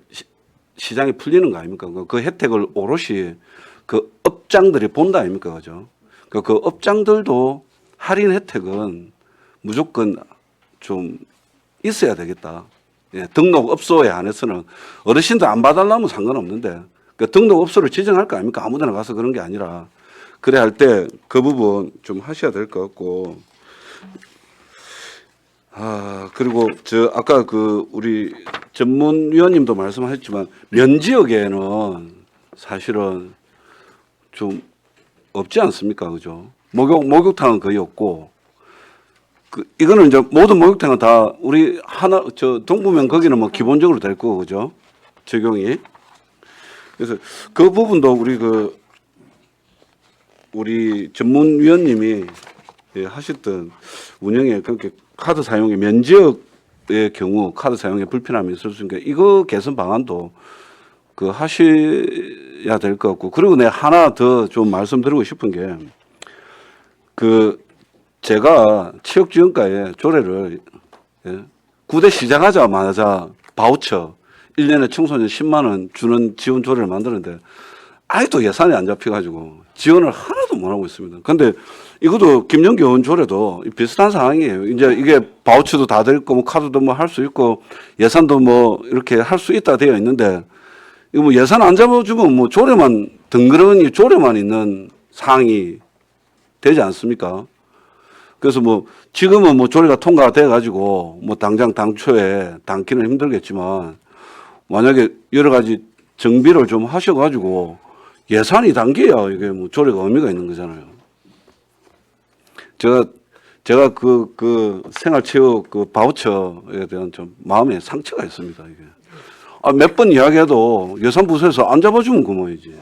시장에 풀리는 거 아닙니까? 그 혜택을 오롯이 그 업장들이 본다 아닙니까? 그죠? 그 업장들도 할인 혜택은 무조건 좀 있어야 되겠다. 등록업소에 한해서는 어르신들 안 봐달라면 상관없는데 그 등록업소를 지정할 거 아닙니까? 아무데나 가서 그런 게 아니라 그래 할 때 그 부분 좀 하셔야 될 것 같고 그리고 아까 그 우리 전문위원님도 말씀하셨지만 면지역에는 사실은 좀 없지 않습니까? 그죠? 목욕탕은 거의 없고 이거는 이제 모든 목욕탕은 다 우리 동부면 거기는 뭐 기본적으로 될 거고 그죠? 적용이. 그래서 그 부분도 우리 전문위원님이 하셨던 운영에 그렇게 카드 사용의 면지역의 경우 카드 사용에 불편함이 있을 수 있으니까 이거 개선 방안도 하셔야 될 것 같고 그리고 내가 하나 더 좀 말씀드리고 싶은 게 제가 체육지원과에 조례를 구대 시작하자마자 바우처 1년에 청소년 10만 원 주는 지원 조례를 만드는데 아직도 예산이 안 잡혀가지고 지원을 하나도 못 하고 있습니다. 근데 이것도 김영규 의원 조례도 비슷한 상황이에요. 이제 이게 바우처도 다 될 거고 카드도 뭐 할 수 있고 예산도 뭐 이렇게 할 수 있다 되어 있는데 이거 뭐 예산 안 잡아주면 뭐 조례만 덩그러니 조례만 있는 상황이 되지 않습니까? 그래서 뭐 지금은 뭐 조례가 통과돼 가지고 뭐 당장 당초에 당기는 힘들겠지만 만약에 여러 가지 정비를 좀 하셔가지고 예산이 담겨야 이게 뭐 조례가 의미가 있는 거잖아요. 제가 그 생활체육 그 바우처에 대한 좀 마음에 상처가 있습니다. 이게 몇 번 이야기해도 예산부서에서 안 잡아주면 그만이지.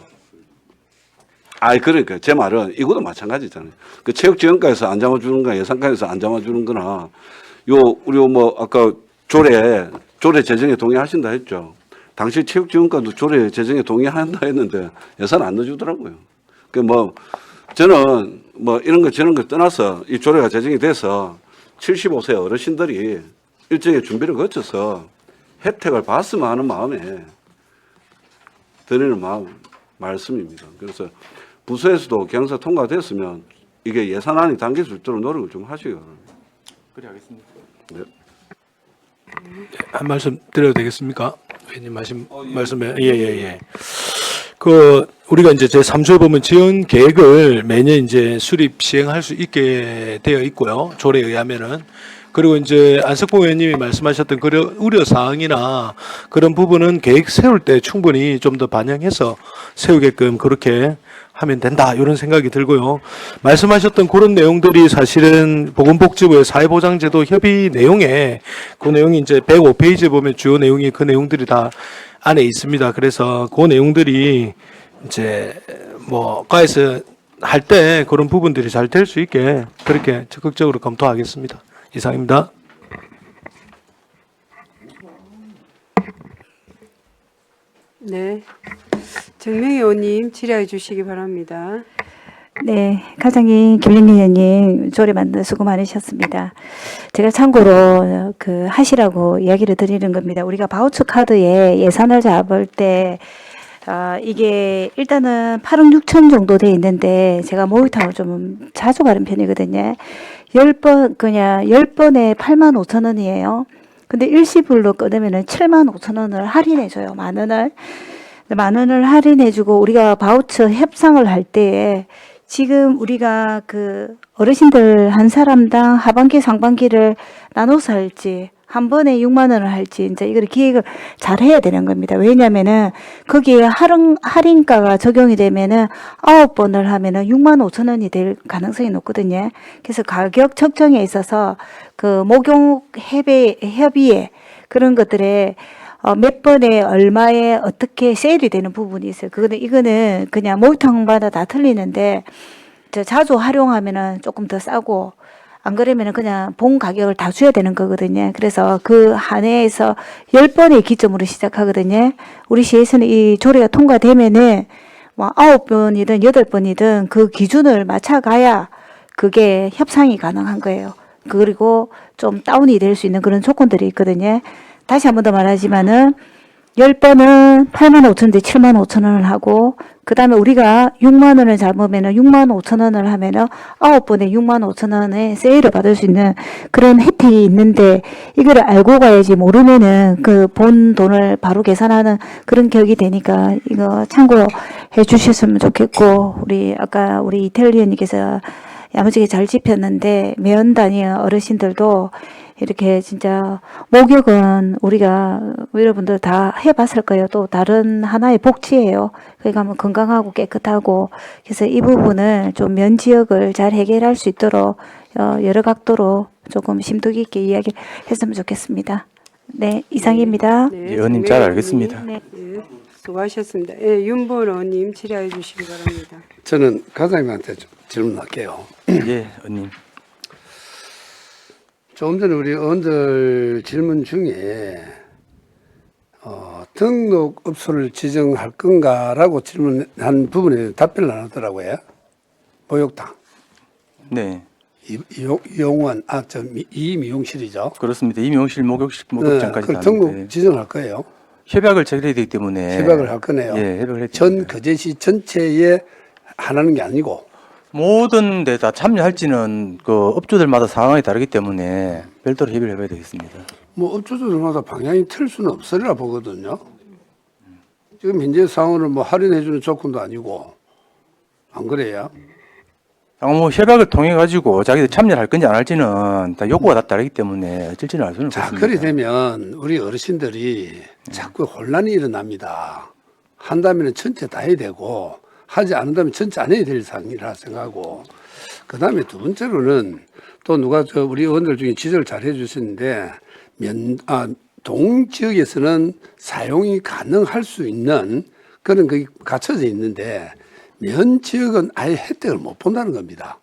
그러니까 제 말은 이것도 마찬가지잖아요. 그 체육지원과에서 안 잡아주는 거나 예산과에서 안 잡아주는 거나 우리 뭐 아까 조례 제정에 동의하신다 했죠. 당시 체육지원과도 조례 제정에 동의한다 했는데 예산 안 넣어주더라고요. 저는 뭐 이런 거 저런 거 떠나서 이 조례가 제정이 돼서 75세 어르신들이 일정의 준비를 거쳐서 혜택을 받았으면 하는 마음에 드리는 말씀입니다. 그래서 부서에서도 경사 통과됐으면 이게 예산안이 담길 수 있도록 노력을 좀 하시기 바랍니다. 그래 하겠습니다. 네. 한 말씀 드려도 되겠습니까? 회원님 말씀에 예. 우리가 이제 제3조에 보면 지원 계획을 매년 이제 수립 시행할 수 있게 되어 있고요. 조례에 의하면은. 그리고 이제 안석봉 의원님이 말씀하셨던 그런 우려 사항이나 그런 부분은 계획 세울 때 충분히 좀 더 반영해서 세우게끔 그렇게 하면 된다 이런 생각이 들고요. 말씀하셨던 그런 내용들이 사실은 보건복지부의 사회보장제도 협의 내용에 그 내용이 이제 105페이지에 보면 주요 내용이 그 내용들이 다 안에 있습니다. 그래서 그 내용들이 이제 뭐 과에서 할 때 그런 부분들이 잘 될 수 있게 그렇게 적극적으로 검토하겠습니다. 이상입니다. 네. 정명희 의원님 질의해 주시기 바랍니다. 네, 과장님, 김영기 의원님 조례 만드 수고 많으셨습니다. 제가 참고로 그 하시라고 이야기를 드리는 겁니다. 우리가 바우처 카드에 예산을 잡을 때 이게 일단은 8억 6천 정도 돼 있는데 제가 모의탕을 좀 자주 가는 편이거든요. 10번에 8만 5천 원이에요. 근데 일시불로 끊으면은 7만 5천 원을 할인해줘요. 만 원을 할인해주고 우리가 바우처 협상을 할 때에 지금 우리가 그 어르신들 한 사람당 하반기 상반기를 나눠서 할지 한 번에 6만 원을 할지 이제 이걸 기획을 잘 해야 되는 겁니다. 왜냐면은 거기에 할인가가 적용이 되면은 9번을 하면은 6만 5천 원이 될 가능성이 높거든요. 그래서 가격 책정에 있어서 그 목욕 협의회 그런 것들에 몇 번에 얼마에 어떻게 세일이 되는 부분이 있어요. 이거는 그냥 목욕탕마다 다 틀리는데 자주 활용하면은 조금 더 싸고 안 그러면은 그냥 본 가격을 다 줘야 되는 거거든요. 그래서 그 한 해에서 10번의 기점으로 시작하거든요. 우리 시에서는 이 조례가 통과되면은 뭐 9번이든 8번이든 그 기준을 맞춰가야 그게 협상이 가능한 거예요. 그리고 좀 다운이 될 수 있는 그런 조건들이 있거든요. 다시 한 번 더 말하지만은 10번은 8만 5천 대 7만 5천 원을 하고 그 다음에 우리가 6만 원을 잡으면은 6만 5천 원을 하면은 9번에 6만 5천 원에 세일을 받을 수 있는 그런 혜택이 있는데 이거를 알고 가야지 모르면은 그 본 돈을 바로 계산하는 그런 격이 되니까 이거 참고해 주셨으면 좋겠고 아까 우리 이태리 의원님께서 야무지게 잘 짚었는데 매연 단위 어르신들도 이렇게 진짜 목욕은 우리가 여러분들 다 해봤을 거예요. 또 다른 하나의 복지예요. 그러니까 뭐 건강하고 깨끗하고 그래서 이 부분을 좀 면 지역을 잘 해결할 수 있도록 여러 각도로 조금 심도 깊게 이야기했으면 좋겠습니다. 네, 이상입니다. 네, 예, 의원님 잘 정명희 알겠습니다. 의원님. 네, 수고하셨습니다. 예, 윤보은 의원님 질의해 주시기 바랍니다. 저는 과장님한테 좀 질문할게요. 예, 의원님. 조금 전에 우리 의원들 질문 중에 등록업소를 지정할 건가라고 질문한 부분에 답변을 안 하더라고요. 목욕탕, 네, 이용원, 이미용실이죠. 그렇습니다. 이명실 목욕장까지 그 등록 지정할 거예요. 협약을 체결해야 되기 때문에 협약을 할 거네요. 예, 협약을 해야 전 됩니다. 거제시 전체에 하나는 게 아니고 모든 데 다 참여할지는 그 업주들마다 상황이 다르기 때문에 별도로 협의를 해봐야 되겠습니다. 뭐 업주들마다 방향이 틀 수는 없으리라 보거든요. 지금 현재 상황은 뭐 할인해주는 조건도 아니고 안 그래요? 뭐 협약을 통해 가지고 자기들 참여할 건지 안 할지는 다 요구가 다 다르기 때문에 어쩔지는 알 수는 자, 없습니다. 그리 되면 우리 어르신들이 자꾸 혼란이 일어납니다. 한다면 전체 다 해야 되고 하지 않는다면 전체 안 해야 될 상황이라 생각하고 그 다음에 두 번째로는 또 누가 우리 의원들 중에 지적을 잘 해주셨는데 동지역에서는 사용이 가능할 수 있는 그런 그게 갖춰져 있는데 면 지역은 아예 혜택을 못 본다는 겁니다.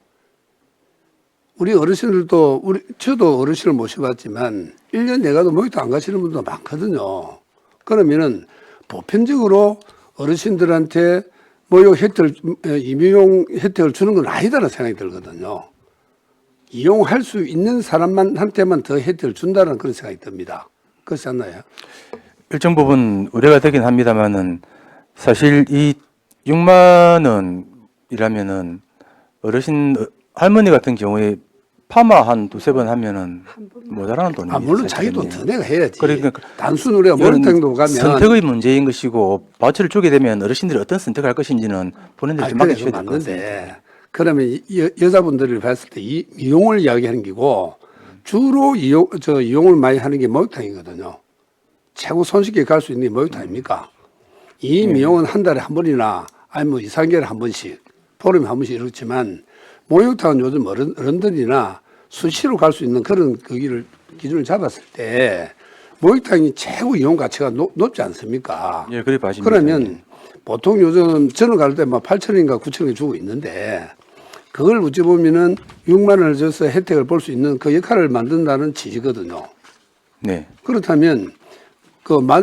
우리 어르신들도 저도 어르신을 모셔봤지만 1년 내가도 목욕탕 안 가시는 분도 많거든요. 그러면은 보편적으로 어르신들한테 목욕 혜택을 임용 혜택을 주는 건 아니다라는 생각이 들거든요. 이용할 수 있는 사람한테만 더 혜택을 준다는 그런 생각이 듭니다. 그렇지 않나요? 일정 부분 우려가 되긴 합니다만은 사실 이 6만 원이라면은 어르신 할머니 같은 경우에 파마 한 두세 번 하면은 모자라는 돈이 물론 자기 돈 더 내가 해야지. 그러니까 단순 우리가 목욕탕도 가면 선택의 문제인 것이고 바우처를 주게 되면 어르신들이 어떤 선택을 할 것인지는 본인들이 좀 맡겨줘야 될 것 같습니다. 맞는데 그러면 여자분들을 봤을 때 이용을 이야기하는 게고 주로 이용을 많이 하는 게 목욕탕이거든요. 최고 손쉽게 갈 수 있는 게 목욕탕입니까? 이 미용은 한 달에 한 번이나 아니면 뭐 2, 3개월에 한 번씩 보름에 한 번씩 이렇지만 목욕탕은 요즘 어른들이나 수시로 갈 수 있는 그런 기준을 잡았을 때 목욕탕이 최고 이용 가치가 높지 않습니까? 예, 그래 봐집니다. 그러면 보통 요즘 저는 갈 때 막 8,000원인가 9,000원 주고 있는데 그걸 어찌 보면은 6만 원을 줘서 혜택을 볼 수 있는 그 역할을 만든다는 취지거든요. 네. 그렇다면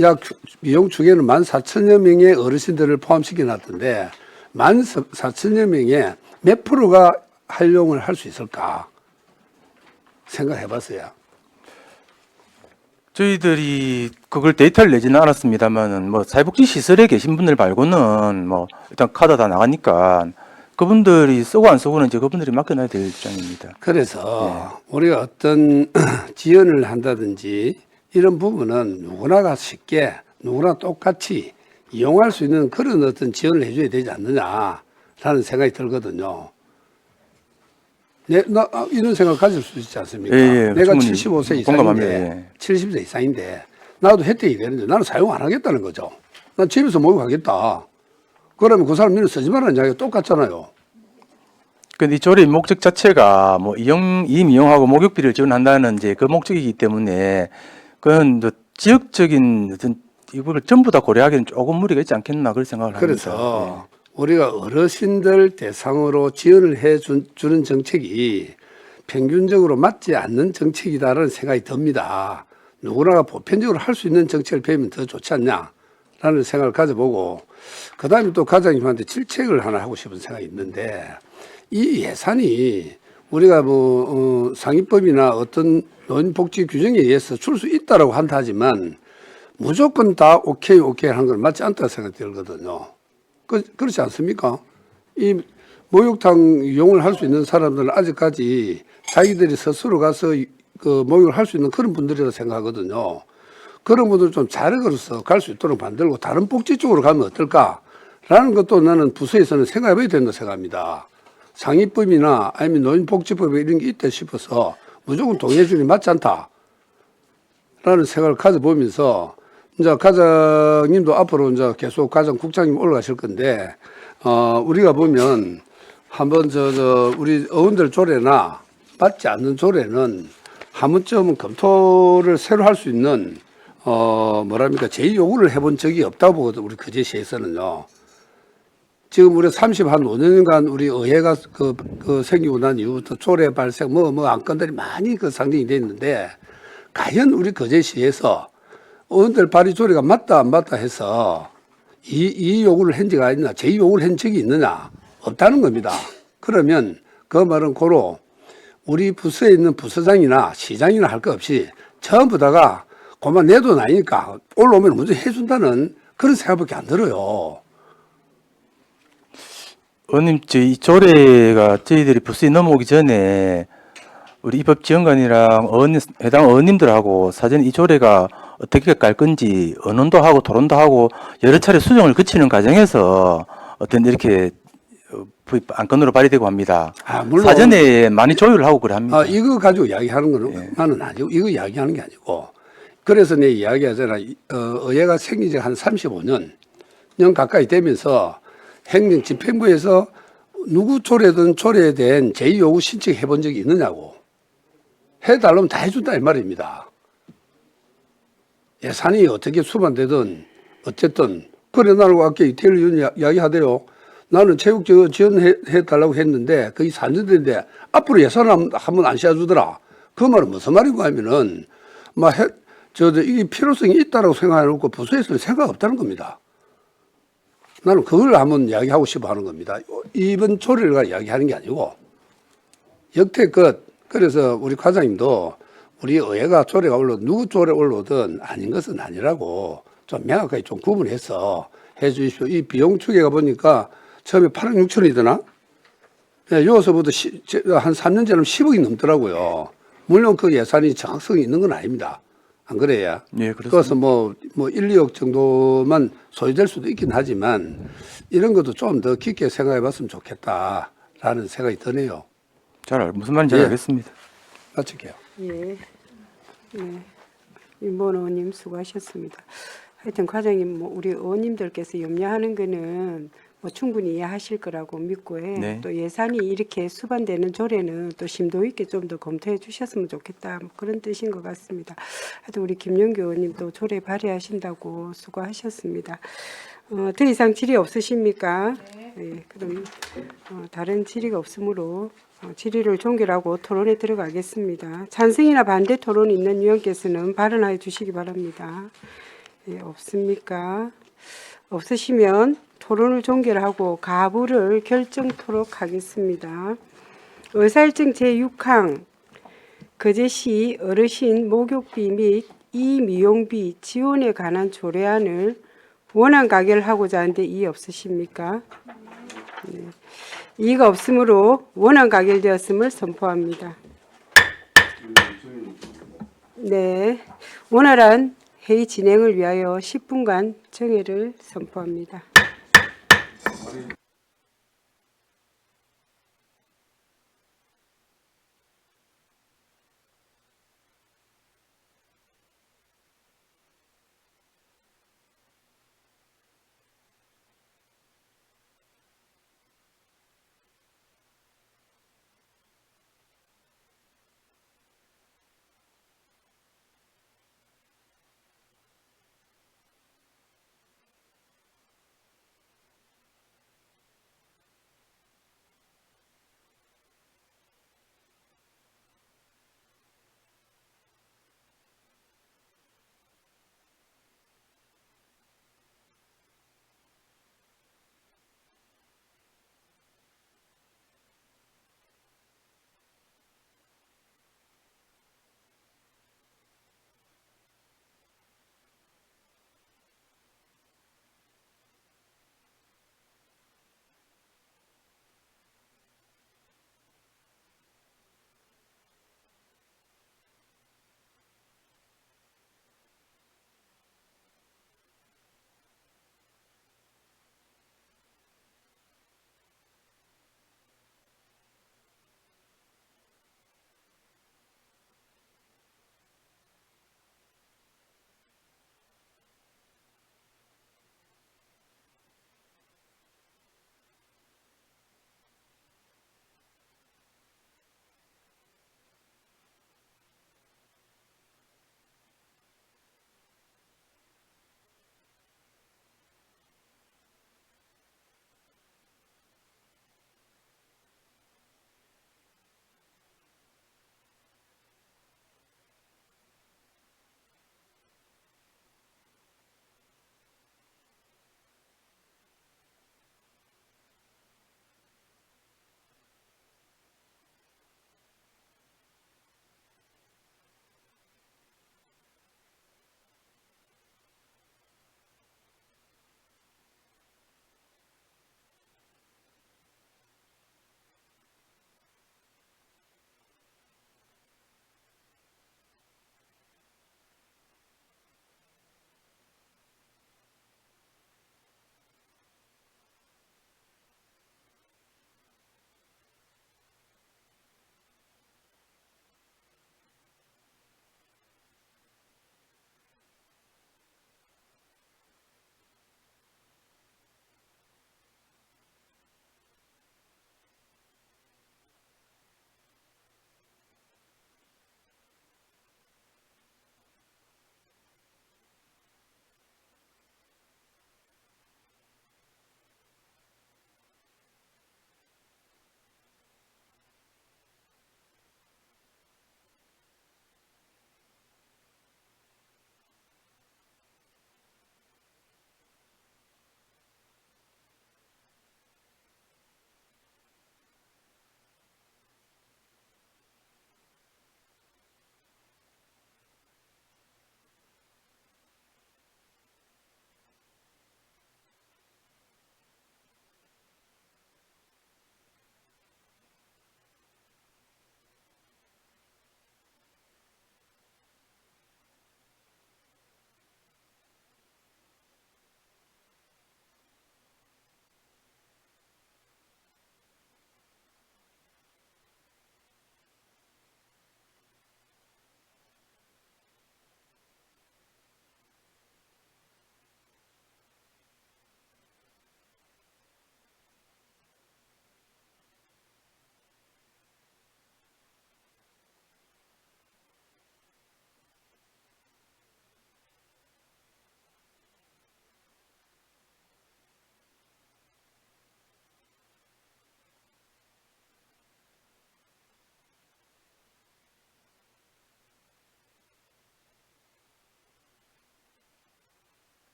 약 미용 축에는 14,000여 명의 어르신들을 포함시켜 놨던데 14,000여 명의 몇 프로가 활용을 할 수 있을까 생각해 봤어요. 저희들이 그걸 데이터를 내지는 않았습니다만은 뭐 사회복지 시설에 계신 분들 말고는 뭐 일단 카드 다 나가니까 그분들이 쓰고 안 쓰고는 이제 그분들이 맡겨놔야 될 입장입니다. 그래서 우리가 어떤 지원을 한다든지 이런 부분은 누구나가 쉽게 누구나 똑같이 이용할 수 있는 그런 어떤 지원을 해줘야 되지 않느냐라는 생각이 들거든요. 나 이런 생각 가질 수 있지 않습니까? 내가 충분히 75세 공감합니다. 이상인데 70세 이상인데 나도 혜택이 되는데 나는 사용 안 하겠다는 거죠. 난 집에서 목욕하겠다. 그러면 그 사람 일을 쓰지 말라는 이야기가 똑같잖아요. 근데 이 조례 목적 자체가 뭐 이용하고 목욕비를 지원한다는 이제 그 목적이기 때문에 그건 지역적인 어떤 이거를 전부 다 고려하기는 조금 무리가 있지 않겠나 그런 생각을 합니다. 그래서 우리가 어르신들 대상으로 지원을 주는 정책이 평균적으로 맞지 않는 정책이다라는 생각이 듭니다. 누구나가 보편적으로 할 수 있는 정책을 배우면 더 좋지 않냐라는 생각을 가져보고 그다음에 또 과장님한테 질책을 하나 하고 싶은 생각이 있는데 이 예산이 우리가 상위법이나 어떤 노인복지 규정에 의해서 줄 수 있다라고 한다 하지만 무조건 다 오케이 하는 건 맞지 않다고 생각이 들거든요. 그렇지 않습니까? 이 목욕탕 이용을 할 수 있는 사람들은 아직까지 자기들이 스스로 가서 그 목욕을 할 수 있는 그런 분들이라고 생각하거든요. 그런 분들 좀 자력으로서 갈 수 있도록 만들고 다른 복지 쪽으로 가면 어떨까라는 것도 나는 부서에서는 생각해 봐야 된다고 생각합니다. 상위법이나 아니면 노인복지법에 이런 게 있다 싶어서 무조건 동의해주니 맞지 않다라는 생각을 가져보면서 이제 과장님도 앞으로 이제 계속 과장국장님 올라가실 건데 우리가 보면 한번 우리 어원들 조례나 맞지 않는 조례는 한 번쯤은 검토를 새로 할 수 있는 제의 요구를 해본 적이 없다고 보거든 우리 거제시에서는요. 지금 우리 35년간 우리 의회가 그 생기고 난 이후부터 조례 발생 안건들이 많이 상정이 돼 있는데 과연 우리 거제시에서 의원들 발의 조례가 맞다 안 맞다 해서 이 요구를 한 적이 있나 제 요구를 한 적이 있느냐 없다는 겁니다. 그러면 그 말은 고로 우리 부서에 있는 부서장이나 시장이나 할 거 없이 전부 다가 그만 내도 나니까 올라오면 먼저 해준다는 그런 생각밖에 안 들어요. 의원님, 이 조례가 저희들이 부서에 넘어오기 전에 우리 입법지원관이랑 해당 의원님들하고 사전에 이 조례가 어떻게 갈 건지 의논도 하고 토론도 하고 여러 차례 수정을 거치는 과정에서 어떤 이렇게 안건으로 발의되고 합니다. 물론 사전에 많이 조율을 하고 그래 합니다. 이거 가지고 이야기하는 거는 나는 아니고 이거 이야기하는 게 아니고 그래서 내 이야기하잖아. 의회가 생긴 지 한 35년 가까이 되면서 행정 집행부에서 누구 조례든 조례에 대한 제의 요구 신청해 본 적이 있느냐고 해달라면 다 해준다 이 말입니다. 예산이 어떻게 수반되든 어쨌든 그래 나는 아까 이태일 의원이 이야기하대요. 나는 체육 지원해 달라고 했는데 거의 4년 됐는데 앞으로 예산 한번 안 씌워주더라. 그 말은 무슨 말인가 하면은 이게 필요성이 있다라고 생각해놓고 부서에서는 생각 없다는 겁니다. 나는 그걸 한번 이야기하고 싶어 하는 겁니다. 이번 조례를 이야기하는 게 아니고 여태껏 그래서 우리 과장님도 우리 의회가 조례가 누구 조례 올라오든 아닌 것은 아니라고 좀 명확하게 좀 구분해서 해 주십시오. 이 비용 추계가 보니까 처음에 8억 6천이더나? 여기서부터 한 3년 전에 10억이 넘더라고요. 물론 그 예산이 정확성이 있는 건 아닙니다. 안 그래요? 예, 그렇습니다. 그래서 1, 2억 정도만 소요될 수도 있긴 하지만 이런 것도 좀 더 깊게 생각해 봤으면 좋겠다라는 생각이 드네요. 무슨 말인지 잘 예. 알겠습니다. 마칠게요. 예. 네. 윤보은 의원님 수고하셨습니다. 하여튼 과장님 우리 의원님들께서 염려하는 거는 충분히 이해하실 거라고 믿고 네. 또 예산이 이렇게 수반되는 조례는 또 심도 있게 좀 더 검토해 주셨으면 좋겠다 그런 뜻인 것 같습니다. 하여튼 우리 김영규 의원님도 조례 발의하신다고 수고하셨습니다. 더 이상 질의 없으십니까? 네. 그럼 다른 질의가 없으므로 질의를 종결하고 토론에 들어가겠습니다. 찬성이나 반대 토론 있는 위원께서는 발언하여 주시기 바랍니다. 예, 없습니까? 없으시면 토론을 종결하고 가부를 결정토록 하겠습니다. 의사일정 제6항 거제시 어르신 목욕비 및 이미용비 지원에 관한 조례안을 원안 가결하고자 하는데 이의 없으십니까? 네. 이의가 없으므로 원안 가결되었음을 선포합니다. 네, 원활한 회의 진행을 위하여 10분간 정회를 선포합니다.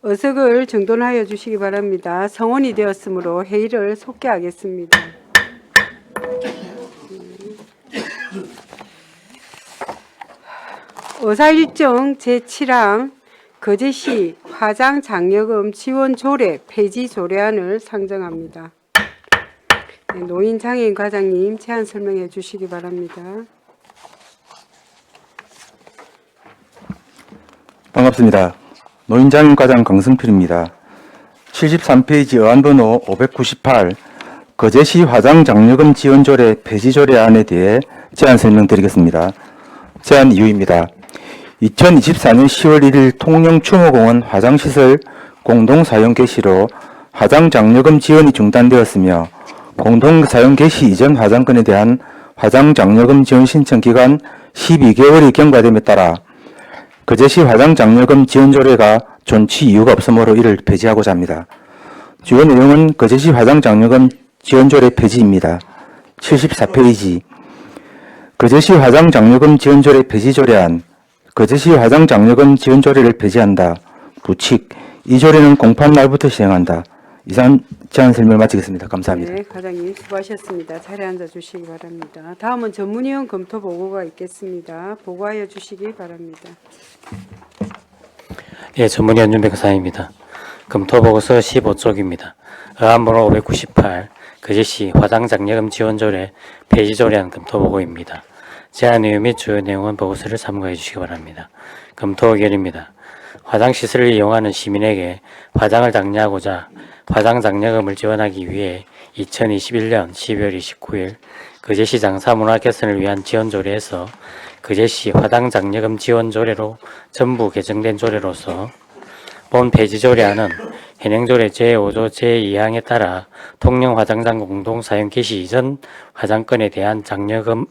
의석을 정돈하여 주시기 바랍니다. 성원이 되었으므로 회의를 속개하겠습니다. 의사일정 제7항 거제시 화장 장려금 지원 조례 폐지 조례안을 상정합니다. 네, 노인 장애인 과장님 제안 설명해 주시기 바랍니다. 반갑습니다. 노인장애인과장 강승필입니다. 73페이지 의안번호 598 거제시 화장장려금 지원조례 폐지조례안에 대해 제안 설명드리겠습니다. 제안 이유입니다. 2024년 10월 1일 통영추모공원 화장시설 공동사용 개시로 화장장려금 지원이 중단되었으며 공동사용 개시 이전 화장건에 대한 화장장려금 지원 신청 기간 12개월이 경과됨에 따라 거제시 화장장려금 지원조례가 존치 이유가 없으므로 이를 폐지하고자 합니다. 주요 내용은 거제시 화장장려금 지원조례 폐지입니다. 74페이지 거제시 화장장려금 지원조례 폐지조례안 거제시 화장장려금 지원조례를 폐지한다. 부칙 이 조례는 공판 날부터 시행한다. 이상 제안 설명 마치겠습니다. 감사합니다. 네, 과장님 수고하셨습니다. 자리에 앉아 주시기 바랍니다. 다음은 전문위원 검토 보고가 있겠습니다. 보고하여 주시기 바랍니다. 예, 전문위원 윤백사입니다. 검토보고서 15쪽입니다. 의안번호 598 거제시 화장장려금 지원조례 폐지조례안 검토보고입니다. 제안 내용 및 주요 내용은 보고서를 참고해 주시기 바랍니다. 검토 의견입니다. 화장시설을 이용하는 시민에게 화장을 장려하고자 화장장려금을 지원하기 위해 2021년 12월 29일 거제시장 사문화 개선을 위한 지원조례에서 거제시 화장장려금 지원조례로 전부 개정된 조례로서 본 폐지조례안은 현행조례 제5조 제2항에 따라 통영 화장장 공동사용 개시 이전 화장건에 대한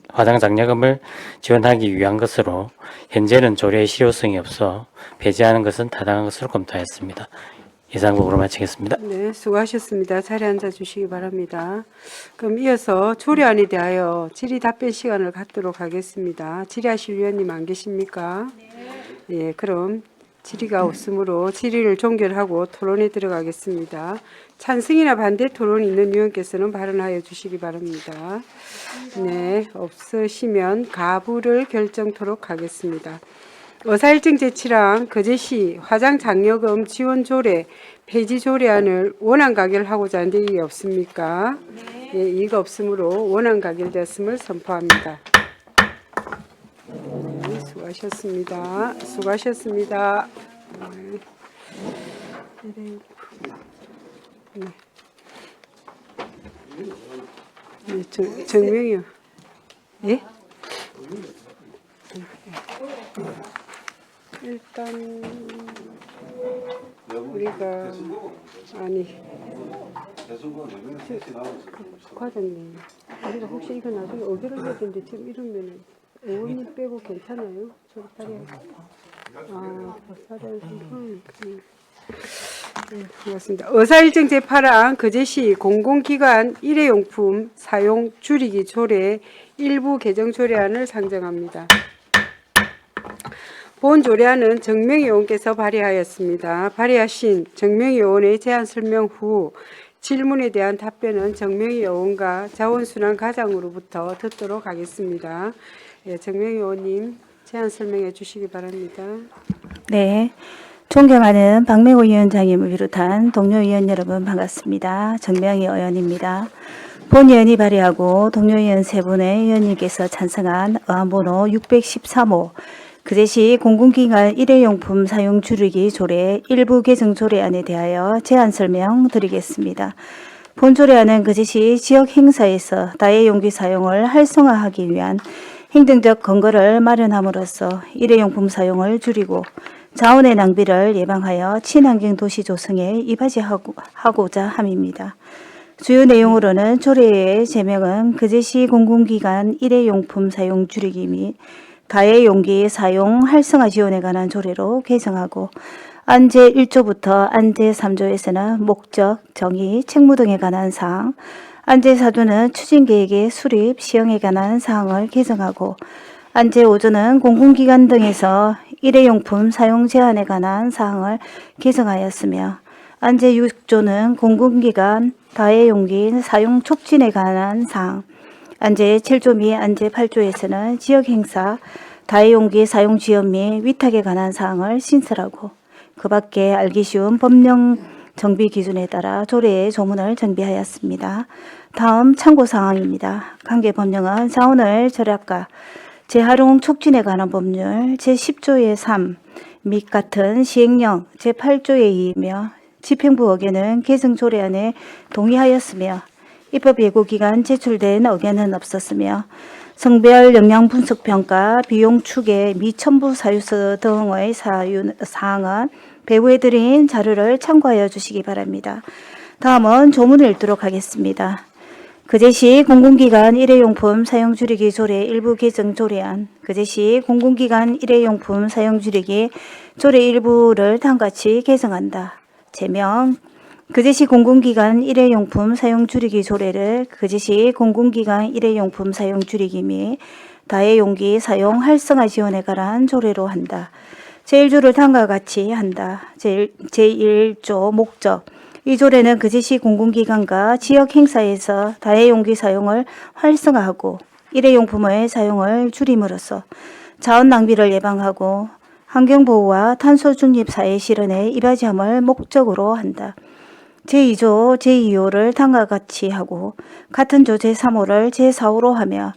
화장장려금을 지원하기 위한 것으로 현재는 조례의 실효성이 없어 폐지하는 것은 타당한 것으로 검토하였습니다. 이상 보고로 마치겠습니다. 네, 수고하셨습니다. 자리에 앉아 주시기 바랍니다. 그럼 이어서 조례안에 대하여 질의 답변 시간을 갖도록 하겠습니다. 질의하실 위원님 안 계십니까? 네. 예, 그럼 질의가 없으므로 질의를 종결하고 토론에 들어가겠습니다. 찬성이나 반대 토론이 있는 위원께서는 발언하여 주시기 바랍니다. 네, 없으시면 가부를 결정토록 하겠습니다. 의사일정 제7항 거제시 화장장려금 지원조례 폐지조례안을 원안 가결하고자 하는 데 이의 없습니까? 네. 예, 이의가 없으므로 원안 가결되었음을 선포합니다. 네, 수고하셨습니다. 수고하셨습니다. 네. 네, 정명이요. 예? 일단 우리가 아니 과장님 우리가 혹시 이거 나중에 의결을 해야 되는데 지금 이러면은 의원님 빼고 괜찮아요? 저 자리에 네, 고맙습니다. 의사일정 제8항 거제시 공공기관 일회용품 사용 줄이기 조례 일부 개정 조례안을 상정합니다. 본 조례안은 정명희 의원께서 발의하였습니다. 발의하신 정명희 의원의 제안 설명 후 질문에 대한 답변은 정명희 의원과 자원순환 과장으로부터 듣도록 하겠습니다. 예, 정명희 의원님 제안 설명해 주시기 바랍니다. 네. 존경하는 박명호 위원장님을 비롯한 동료 의원 여러분 반갑습니다. 정명희 의원입니다. 본 의원이 발의하고 동료 의원 3분의 의원님께서 찬성한 의안번호 613호 거제시 공공기관 일회용품 사용 줄이기 조례 일부 개정 조례안에 대하여 제안 설명 드리겠습니다. 본 조례안은 거제시 지역 행사에서 다회용기 사용을 활성화하기 위한 행정적 근거를 마련함으로써 일회용품 사용을 줄이고 자원의 낭비를 예방하여 친환경 도시 조성에 이바지하고자 함입니다. 주요 내용으로는 조례의 제명은 거제시 공공기관 일회용품 사용 줄이기 및 다회용기 사용 활성화 지원에 관한 조례로 개정하고 안제 1조부터 안제 3조에서는 목적, 정의, 책무 등에 관한 사항, 안제 4조는 추진계획의 수립, 시행에 관한 사항을 개정하고 제5조는 공공기관 등에서 일회용품 사용 제한에 관한 사항을 개정하였으며 제6조는 공공기관 다회용기 사용 촉진에 관한 사항, 제7조 및 제8조에서는 지역행사 다회용기 사용 지연 및 위탁에 관한 사항을 신설하고 그 밖에 알기 쉬운 법령 정비 기준에 따라 조례의 조문을 정비하였습니다. 다음 참고사항입니다. 관계 법령은 자원을 절약과 재활용 촉진에 관한 법률 제10조의 3 및 같은 시행령 제8조의 2며 집행부 의견은 개정 조례안에 동의하였으며 입법 예고 기간 제출된 의견은 없었으며 성별 영양 분석 평가 비용 추계 및 첨부 사유서 등의 사항은 배부해드린 자료를 참고하여 주시기 바랍니다. 다음은 조문을 읽도록 하겠습니다. 그제시 공공기관 일회용품 사용 줄이기 조례 일부 개정 조례안 그제시 공공기관 일회용품 사용 줄이기 조례 일부를 다음같이 개정한다. 제명 그제시 공공기관 일회용품 사용 줄이기 조례를 그제시 공공기관 일회용품 사용 줄이기 및 다회용기 사용 활성화 지원에 관한 조례로 한다. 제1조를 다음과 같이 한다. 제1조 목적 이 조례는 그제시 공공기관과 지역 행사에서 다회용기 사용을 활성화하고 일회용품의 사용을 줄임으로써 자원 낭비를 예방하고 환경보호와 탄소 중립 사회 실현에 이바지함을 목적으로 한다. 제2조 제2호를 다음과 같이 하고 같은 조 제3호를 제4호로 하며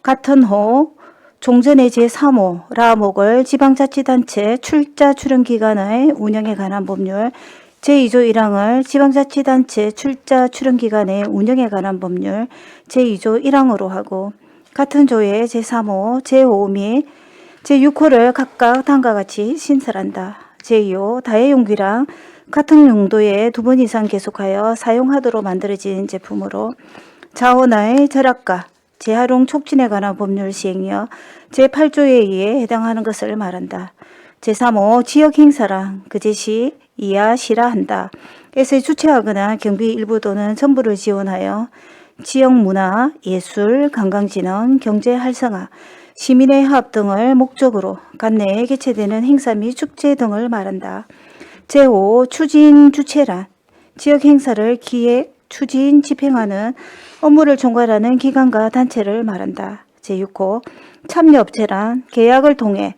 같은 호 종전의 제3호 라목을 지방자치단체 출자 출연 기간의 운영에 관한 법률 제2조 1항을 지방자치단체 출자 출연 기간의 운영에 관한 법률 제2조 1항으로 하고 같은 조의 제3호, 제5호 및 제6호를 각각 다음과 같이 신설한다. 제2호 다회용기랑 같은 용도에 2번 이상 계속하여 사용하도록 만들어진 제품으로 자원의 절약과 재활용 촉진에 관한 법률 시행이여 제8조에 의해 해당하는 것을 말한다. 제3호 지역행사랑 그제시 이하 시라 한다. 에서 주최하거나 경비 일부 또는 전부를 지원하여 지역문화, 예술, 관광진흥, 경제활성화, 시민의 화합 등을 목적으로 관내에 개최되는 행사 및 축제 등을 말한다. 제5 추진 주체란 지역 행사를 기획, 추진, 집행하는 업무를 총괄하는 기관과 단체를 말한다. 제6호 참여업체란 계약을 통해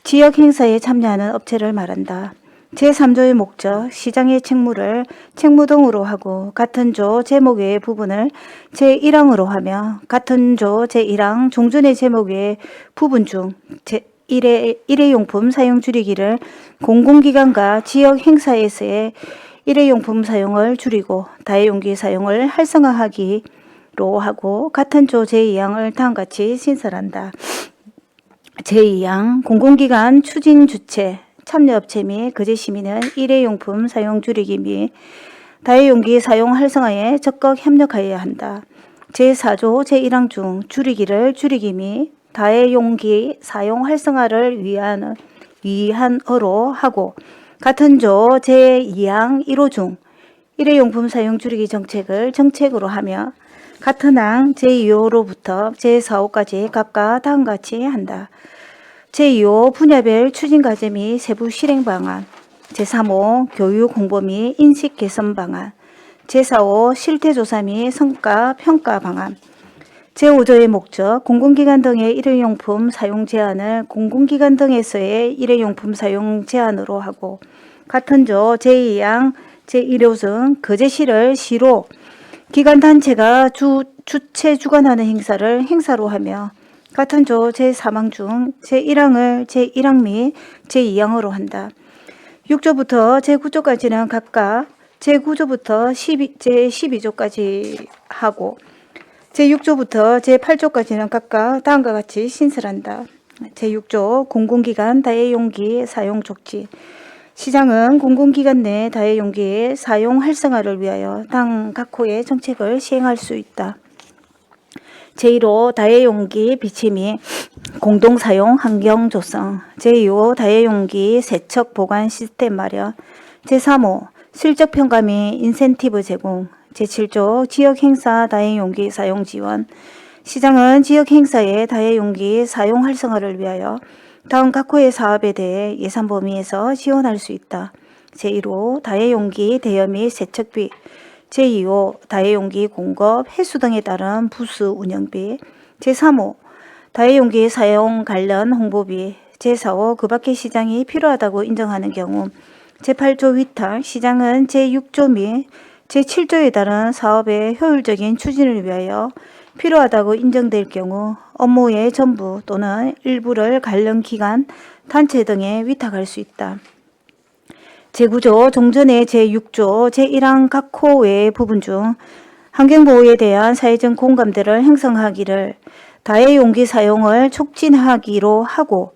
지역 행사에 참여하는 업체를 말한다. 제3조의 목적, 시장의 책무를 책무 등으로 하고 같은 조 제목 외의 부분을 제1항으로 하며 같은 조 제1항 종전의 제목 외의 부분 중 일회용품 사용 줄이기를 공공기관과 지역 행사에서의 일회용품 사용을 줄이고 다회용기 사용을 활성화하기로 하고 같은 조 제2항을 다음같이 신설한다. 제2항 공공기관 추진 주체 참여업체 및 거제 시민은 일회용품 사용 줄이기 및 다회용기 사용 활성화에 적극 협력하여야 한다. 제4조 제1항 중 줄이기를 줄이기 및 다회용기 사용 활성화를 위한어로 하고 같은 조 제2항 1호 중 일회용품 사용 줄이기 정책을 정책으로 하며 같은 항 제2호로부터 제4호까지 각각 다음같이 한다. 제2호 분야별 추진과제 및 세부 실행 방안, 제3호 교육 홍보 및 인식 개선 방안, 제4호 실태조사 및 성과 평가 방안, 제5조의 목적, 공공기관 등의 일회용품 사용 제한을 공공기관 등에서의 일회용품 사용 제한으로 하고 같은 조 제2항 제1호 등 거제시를 시로 기관단체가 주최 주관하는 행사를 행사로 하며 같은 조 제3항 중 제1항을 제1항 및 제2항으로 한다. 6조부터 제9조까지는 각각 제9조부터 제12조까지 하고 제6조부터 제8조까지는 각각 다음과 같이 신설한다. 제6조 공공기관 다회용기 사용 촉진 시장은 공공기관 내 다회용기의 사용 활성화를 위하여 당 각 호의 정책을 시행할 수 있다. 제1호 다회용기 비치 및 공동사용 환경 조성 제2호 다회용기 세척 보관 시스템 마련 제3호 실적평가 및 인센티브 제공 제7조 지역행사 다회용기 사용 지원 시장은 지역 행사의 다해용기 사용 활성화를 위하여 다음 각호의 사업에 대해 예산 범위에서 지원할 수 있다. 제1호 다해용기 대여 및 세척비, 제2호 다해용기 공급, 해수 등에 따른 부수 운영비, 제3호 다해용기 사용 관련 홍보비, 제4호 그 밖의 시장이 필요하다고 인정하는 경우, 제8조 위탁, 시장은 제6조 및 제7조에 따른 사업의 효율적인 추진을 위하여 필요하다고 인정될 경우 업무의 전부 또는 일부를 관련 기관, 단체 등에 위탁할 수 있다. 제9조 종전의 제6조 제1항 각 호 외의 부분 중 환경보호에 대한 사회적 공감대를 형성하기를 다해용기 사용을 촉진하기로 하고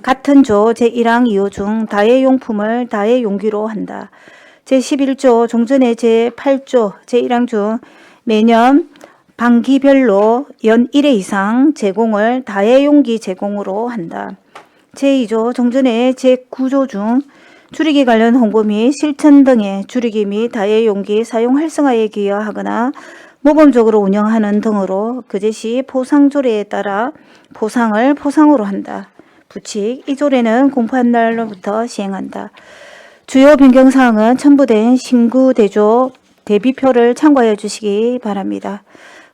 같은 조 제1항 2호 중 다해용품을 다해용기로 한다. 제11조 종전의 제8조 제1항 중 매년 반기별로 연 1회 이상 제공을 다해용기 제공으로 한다. 제2조 종전의 제9조 중 줄이기 관련 홍보 및 실천 등의 줄이기 및 다해용기 사용 활성화에 기여하거나 모범적으로 운영하는 등으로 그 제시 포상조례에 따라 포상을 포상으로 한다. 부칙, 이 조례는 공포한 날로부터 시행한다. 주요 변경사항은 첨부된 신구 대조 대비표를 참고해 주시기 바랍니다.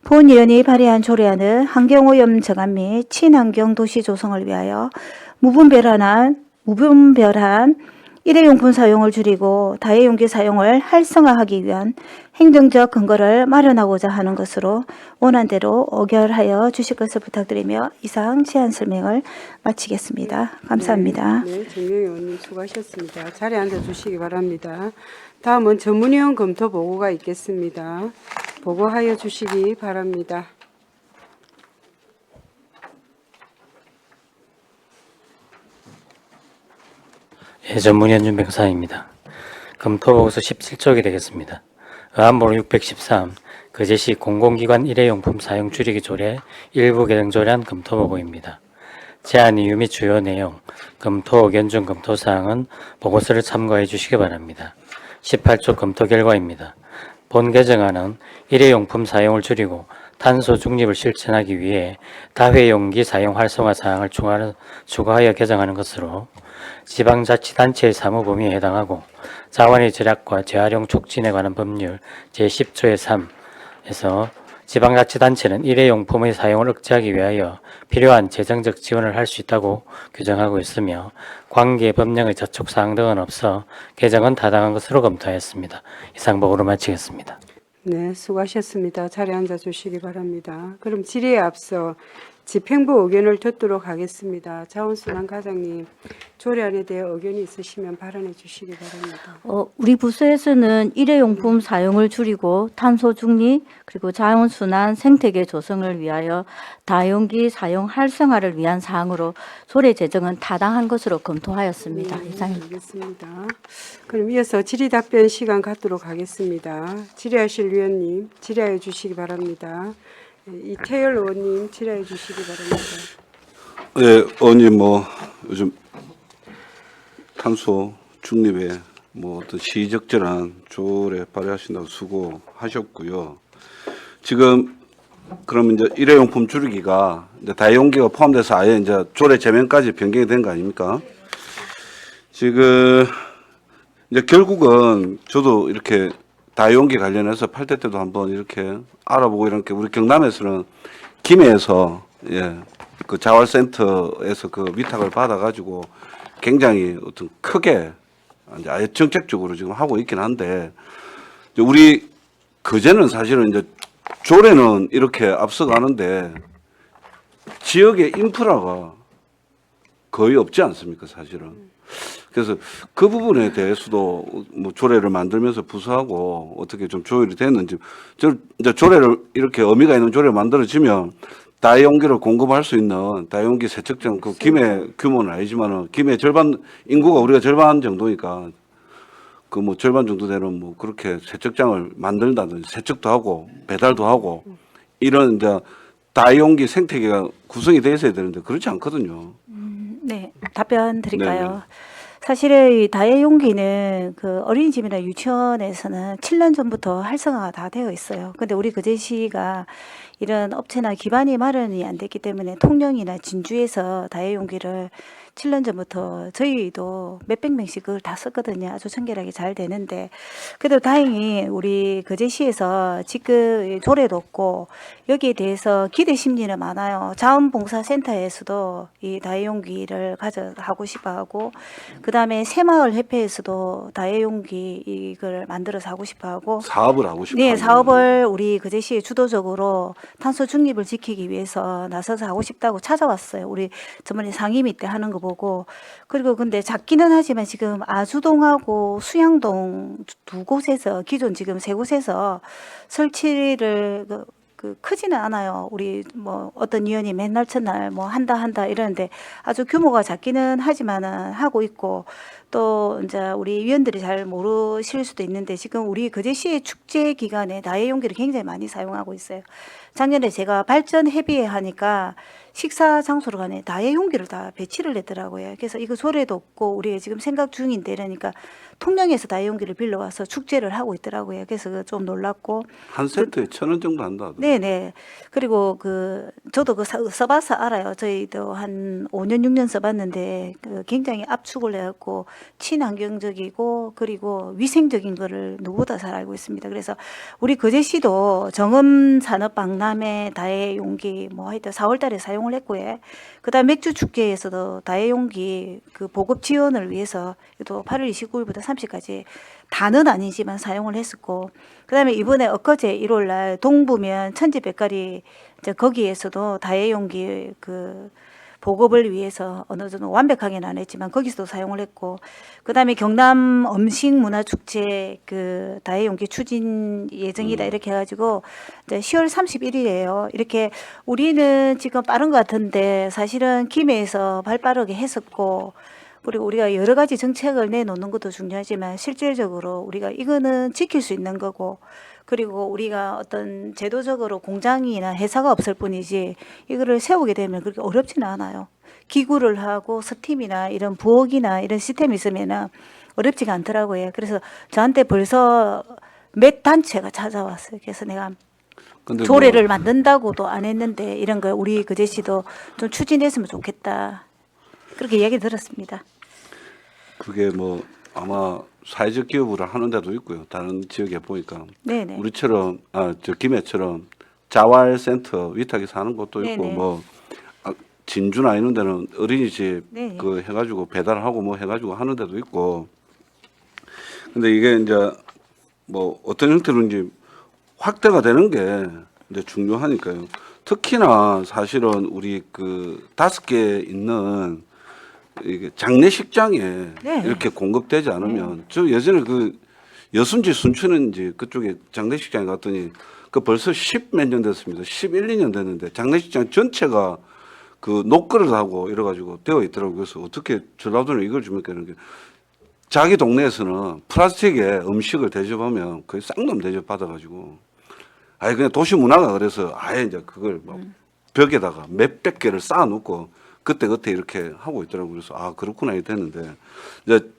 본위원이 발의한 조례안은 환경오염 저감 및 친환경 도시 조성을 위하여 무분별한 일회용품 사용을 줄이고 다해용기 사용을 활성화하기 위한 행정적 근거를 마련하고자 하는 것으로 원안대로 의결하여 주실 것을 부탁드리며 이상 제안 설명을 마치겠습니다. 감사합니다. 네, 정명 의원님 수고하셨습니다. 자리에 앉아 주시기 바랍니다. 다음은 전문위원 검토 보고가 있겠습니다. 보고하여 주시기 바랍니다. 예, 전문위원 윤병사입니다. 검토보고서 17쪽이 되겠습니다. 의안번호 613, 그 제시 공공기관 일회용품 사용 줄이기 조례 일부 개정 조례안 검토보고입니다. 제안 이유 및 주요 내용, 검토 의견 중 검토사항은 보고서를 참고해 주시기 바랍니다. 18쪽 검토 결과입니다. 본 개정안은 일회용품 사용을 줄이고 탄소 중립을 실천하기 위해 다회용기 사용 활성화 사항을 추가하여 개정하는 것으로 지방자치단체의 사무 범위에 해당하고 자원의 절약과 재활용 촉진에 관한 법률 제10조의 3에서 지방자치단체는 일회용품의 사용을 억제하기 위하여 필요한 재정적 지원을 할 수 있다고 규정하고 있으며 관계 법령의 저촉사항 등은 없어 개정은 타당한 것으로 검토하였습니다. 이상 보고로 마치겠습니다. 네, 수고하셨습니다. 자리에 앉아 주시기 바랍니다. 그럼 질의에 앞서 집행부 의견을 듣도록 하겠습니다. 자원순환 과장님, 조례안에 대해 의견이 있으시면 발언해 주시기 바랍니다. 우리 부서에서는 일회용품 사용을 줄이고 탄소 중립 그리고 자원순환 생태계 조성을 위하여 다용기 사용 활성화를 위한 사항으로 조례 제정은 타당한 것으로 검토하였습니다. 이상입니다. 알겠습니다. 그럼 이어서 질의 답변 시간 갖도록 하겠습니다. 질의하실 위원님 질의해 주시기 바랍니다. 이태열 의원님 질의해 주시기 바랍니다. 예, 의원님 요즘 탄소 중립에 어떤 시의적절한 조례 발의하신다고 수고하셨고요. 지금 그럼 이제 일회용품 줄이기가 이제 다용기가 포함돼서 아예 이제 조례 제명까지 변경이 된 거 아닙니까? 지금 이제 결국은 저도 이렇게 다용기 관련해서 8대 때도 한번 이렇게 알아보고 이렇게 우리 경남에서는 김해에서 그 자활센터에서 그 위탁을 받아가지고 굉장히 어떤 크게 이제 아예 정책적으로 지금 하고 있긴 한데 우리 그제는 사실은 이제 조례는 이렇게 앞서가는데 지역의 인프라가 거의 없지 않습니까, 사실은. 그래서 그 부분에 대해서도 조례를 만들면서 부서하고 어떻게 좀 조율이 됐는지, 이제 조례를 이렇게 의미가 있는 조례를 만들어지면 다용기를 공급할 수 있는 다용기 세척장, 그 김해 규모는 아니지만은 김해 절반, 인구가 우리가 절반 정도니까 그 절반 정도 되는 그렇게 세척장을 만든다든지 세척도 하고 배달도 하고 이런 이제 다용기 생태계가 구성이 돼 있어야 되는데 그렇지 않거든요. 네, 답변 드릴까요? 사실은 이 다해용기는 그 어린이집이나 유치원에서는 7년 전부터 활성화가 다 되어 있어요. 근데 우리 거제시가 이런 업체나 기반이 마련이 안 됐기 때문에 통영이나 진주에서 다해용기를 7년 전부터 저희도 몇백 명씩 그걸 다 썼거든요. 아주 청결하게 잘 되는데 그래도 다행히 우리 거제시에서 지금 조례도 없고 여기에 대해서 기대 심리는 많아요. 자원봉사센터에서도 이 다해용기를 하고 싶어하고 그 다음에 새마을협회에서도 다해용기 이걸 만들어서 하고 싶어하고 사업을 하고 싶어요. 네, 사업을 우리 거제시에 주도적으로 탄소 중립을 지키기 위해서 나서서 하고 싶다고 찾아왔어요. 우리 저번에 상임위 때 하는 거 보고. 그리고 근데 작기는 하지만 지금 아주동하고 수양동 두 곳에서 기존 지금 세 곳에서 설치를 크지는 않아요. 우리 뭐 어떤 위원이 맨날 첫날 뭐 한다 이러는데 아주 규모가 작기는 하지만은 하고 있고 또 이제 우리 위원들이 잘 모르실 수도 있는데 지금 우리 거제시의 축제 기간에 다해용기를 굉장히 많이 사용하고 있어요. 작년에 제가 발전 회비에 하니까 식사 장소로 가네 다해용기를 다 배치를 했더라고요. 그래서 이거 조례도 없고 우리가 지금 생각 중인데 이러니까 통영에서 다해용기를 빌려와서 축제를 하고 있더라고요. 그래서 좀 놀랐고 한 세트에 1,000원 정도 한다. 네네. 그리고 저도 써봐서 알아요. 저희도 한 5년, 6년 써봤는데 굉장히 압축을 해갖고 친환경적이고 그리고 위생적인 거를 누구보다 잘 알고 있습니다. 그래서 우리 거제시도 정음산업박람회 다해용기 뭐 하여튼 4월 달에 사용을 했고요. 그 다음 맥주축제에서도 다해용기 보급 지원을 위해서 또 8월 29일부터 30일까지 다는 아니지만 사용을 했었고 그 다음에 이번에 엊그제 1월 날 동부면 천지백가리 이제 거기에서도 다해용기 보급을 위해서 어느 정도 완벽하게는 안 했지만 거기서도 사용을 했고 그 다음에 경남 음식문화축제 다해용기 추진 예정이다 이렇게 해가지고 이제 10월 31일이에요. 이렇게 우리는 지금 빠른 것 같은데 사실은 김해에서 발빠르게 했었고 그리고 우리가 여러 가지 정책을 내놓는 것도 중요하지만 실질적으로 우리가 이거는 지킬 수 있는 거고 그리고 우리가 어떤 제도적으로 공장이나 회사가 없을 뿐이지 이거를 세우게 되면 그렇게 어렵지는 않아요. 기구를 하고 스팀이나 이런 부엌이나 이런 시스템이 있으면 어렵지가 않더라고요. 그래서 저한테 벌써 몇 단체가 찾아왔어요. 그래서 내가 근데 조례를 만든다고도 안 했는데 이런 거 우리 거제시도 좀 추진했으면 좋겠다. 그렇게 이야기 들었습니다. 그게 뭐 아마 사회적 기업으로 하는 데도 있고요. 다른 지역에 보니까 네네. 우리처럼 저 김해처럼 자활센터 위탁해서 하는 곳도 있고 네네. 뭐 진주나 이런 데는 어린이집 네네. 해가지고 배달하고 뭐 해가지고 하는 데도 있고. 근데 이게 이제 뭐 어떤 형태로인지 확대가 되는 게 이제 중요하니까요. 특히나 사실은 우리 5개 있는 이게 장례식장에 네. 이렇게 공급되지 않으면 저 예전에 여순지 순천인지 그쪽에 장례식장에 갔더니 벌써 10몇 년 됐습니다. 11, 2년 됐는데 장례식장 전체가 녹그릇하고 이래가지고 되어 있더라고요. 그래서 어떻게 전라도는 이걸 줍니까? 이런 게 자기 동네에서는 플라스틱에 음식을 대접하면 거의 쌍놈 대접 받아가지고 아예 그냥 도시 문화가 그래서 아예 이제 그걸 막 벽에다가 몇백 개를 쌓아놓고 그때 이렇게 하고 있더라고요. 그래서 그렇구나 이렇게 됐는데 이제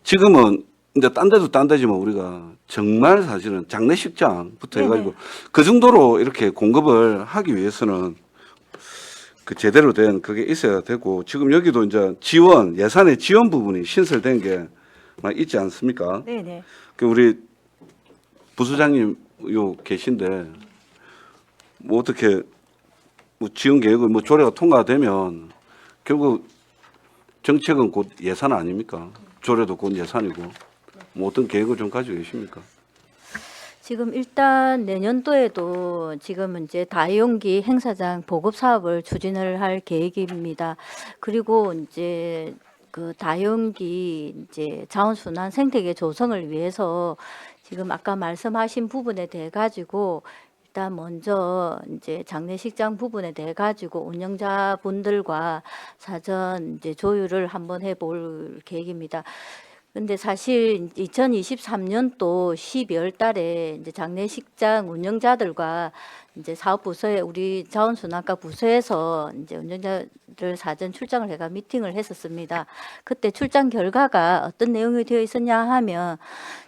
지금은 이제 딴 데도 딴 데지만 우리가 정말 사실은 장례식장부터 해가지고 그 정도로 이렇게 공급을 하기 위해서는 제대로 된 그게 있어야 되고 지금 여기도 이제 예산의 지원 부분이 신설된 게 있지 않습니까? 네네. 우리 부소장님 계신데 뭐 어떻게 지원 계획을 조례가 통과되면 결국 정책은 곧 예산 아닙니까? 조례도 곧 예산이고 뭐 어떤 계획을 좀 가지고 계십니까? 지금 일단 내년도에도 지금 이제 다해용기 행사장 보급 사업을 추진을 할 계획입니다. 그리고 이제 다해용기 이제 자원순환 생태계 조성을 위해서 지금 아까 말씀하신 부분에 대해 가지고 일단 먼저 이제 장례식장 부분에 대해 가지고 운영자분들과 사전 이제 조율을 한번 해볼 계획입니다. 근데 사실 2023년도 12월 달에 이제 장례식장 운영자들과 이제 사업부서에 우리 자원순환과 부서에서 이제 운영자들 사전 출장을 해가 미팅을 했었습니다. 그때 출장 결과가 어떤 내용이 되어 있었냐 하면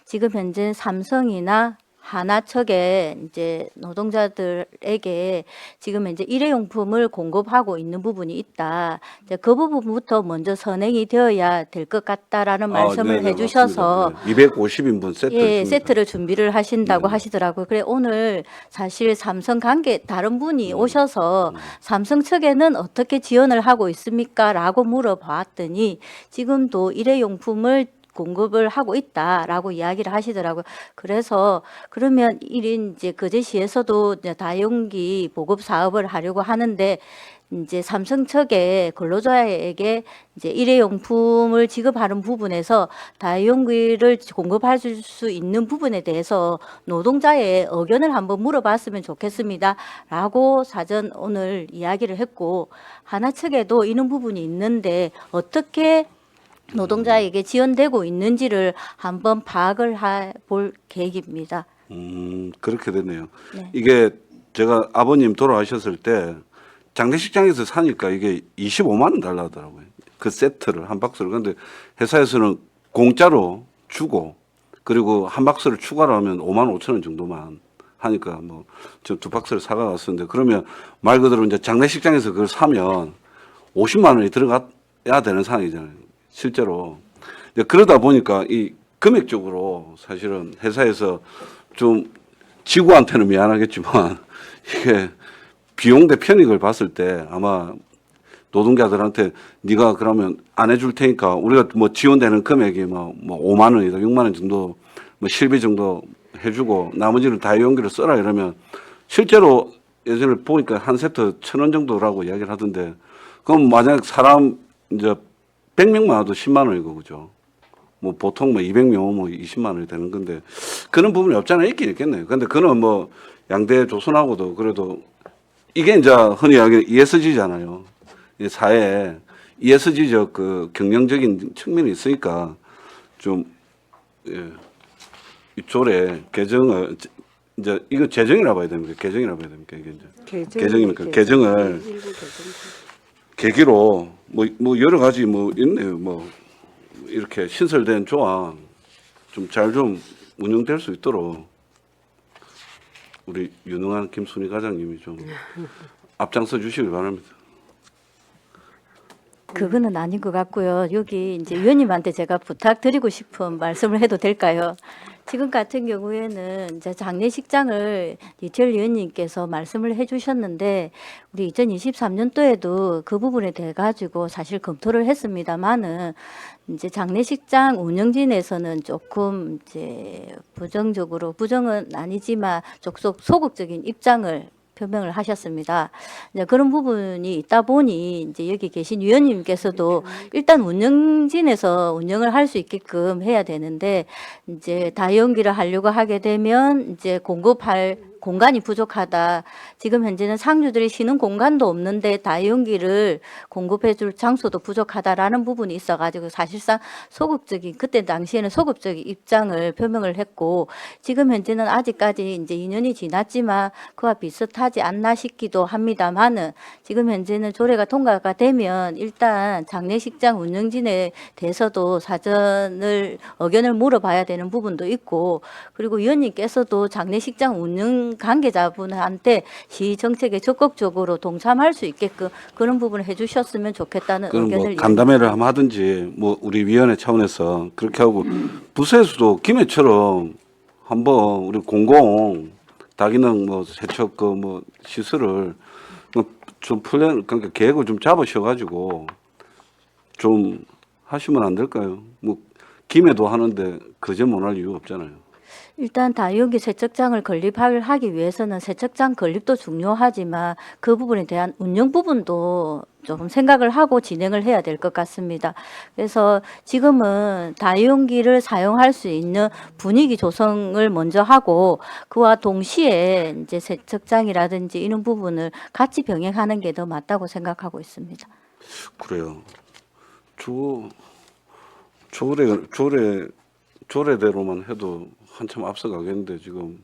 지금 현재 삼성이나 하나측에 이제 노동자들에게 지금 이제 일회용품을 공급하고 있는 부분이 있다. 이제 그 부분부터 먼저 선행이 되어야 될 것 같다라는 말씀을 네네, 해주셔서 맞습니다. 네. 250인분 세트. 예, 세트를 준비를 하신다고 네. 하시더라고요. 그래 오늘 사실 삼성 관계 다른 분이 오셔서 삼성 측에는 어떻게 지원을 하고 있습니까?라고 물어봤더니 지금도 일회용품을 공급을 하고 있다라고 이야기를 하시더라고요. 그래서 그러면 이제 거제시에서도 이제 다용기 보급 사업을 하려고 하는데 이제 삼성 측에 근로자에게 이제 일회용품을 지급하는 부분에서 다용기를 공급할 수 있는 부분에 대해서 노동자의 의견을 한번 물어봤으면 좋겠습니다.라고 사전 오늘 이야기를 했고 하나 측에도 이런 부분이 있는데 어떻게 노동자에게 지원되고 있는지를 한번 파악을 볼 계획입니다. 그렇게 됐네요. 네. 이게 제가 아버님 돌아가셨을 때 장례식장에서 사니까 이게 25만 원 달라 하더라고요. 그 세트를 한 박스를. 근데 회사에서는 공짜로 주고 그리고 한 박스를 추가로 하면 5만 5천 원 정도만 하니까 뭐 저 2박스를 사가 왔었는데 그러면 말 그대로 이제 장례식장에서 그걸 사면 50만 원이 들어가야 되는 상황이잖아요. 실제로. 그러다 보니까 이 금액적으로 사실은 회사에서 좀 지구한테는 미안하겠지만 이게 비용 대 편익을 봤을 때 아마 노동자들한테 네가 그러면 안 해줄 테니까 우리가 뭐 지원되는 금액이 뭐 5만 원이다 6만 원 정도 뭐 실비 정도 해주고 나머지는 다용기를 써라 이러면 실제로 예전에 보니까 한 세트 1,000원 정도라고 이야기를 하던데 그럼 만약 사람 이제 100명만 와도 10만 원이고 그죠? 뭐 보통 뭐 200명 뭐 20만 원이 되는 건데 그런 부분이 없잖아 있긴 있겠네요. 근데 그는 뭐 양대 조선하고도 그래도 이게 이제 흔히 이야기하는 ESG잖아요. 이 사회에 ESG적 그 경영적인 측면이 있으니까 좀 예, 이 조례 개정을 이제 이거 재정이라 봐야 됩니까? 개정이라 봐야 됩니까? 이게 이제 개정입니까? 개정을 계기로 뭐 여러 가지 뭐 있네요. 뭐 이렇게 신설된 조항 좀 잘 좀 운영될 수 있도록 우리 유능한 김순희 과장님이 좀 앞장서 주시기 바랍니다. 그거는 아닌 것 같고요. 여기 이제 위원님한테 제가 부탁드리고 싶은 말씀을 해도 될까요? 지금 같은 경우에는 이제 장례식장을 이철 위원님께서 말씀을 해주셨는데 우리 2023년도에도 그 부분에 대해 가지고 사실 검토를 했습니다만은 이제 장례식장 운영진에서는 조금 이제 부정은 아니지만 쪽 소극적인 입장을 표명을 하셨습니다. 이제 그런 부분이 있다 보니 이제 여기 계신 위원님께서도 일단 운영진에서 운영을 할 수 있게끔 해야 되는데 이제 다용기를 하려고 하게 되면 이제 공급할 공간이 부족하다. 지금 현재는 상주들이 쉬는 공간도 없는데 다용기를 공급해줄 장소도 부족하다라는 부분이 있어가지고 사실상 그때 당시에는 소극적인 입장을 표명을 했고 지금 현재는 아직까지 이제 2년이 지났지만 그와 비슷하지 않나 싶기도 합니다만은 지금 현재는 조례가 통과가 되면 일단 장례식장 운영진에 대해서도 사전을 의견을 물어봐야 되는 부분도 있고 그리고 위원님께서도 장례식장 운영 관계자분한테 시 정책에 적극적으로 동참할 수 있게끔 그런 부분을 해주셨으면 좋겠다는 그럼 의견을 뭐 간담회를 한번 하든지 뭐 우리 위원회 차원에서 그렇게 하고 부서에서도 김해처럼 한번 우리 공공 다기능 뭐 세척 그 뭐 시설을 좀 그러니까 계획을 좀 잡으셔가지고 좀 하시면 안 될까요? 뭐 김해도 하는데 그저 못할 이유 없잖아요. 일단 다용기 세척장을 건립하기 위해서는 세척장 건립도 중요하지만 그 부분에 대한 운영 부분도 조금 생각을 하고 진행을 해야 될 것 같습니다. 그래서 지금은 다용기를 사용할 수 있는 분위기 조성을 먼저 하고 그와 동시에 이제 세척장이라든지 이런 부분을 같이 병행하는 게 더 맞다고 생각하고 있습니다. 그래요. 조례대로만 해도 한참 앞서가겠는데 지금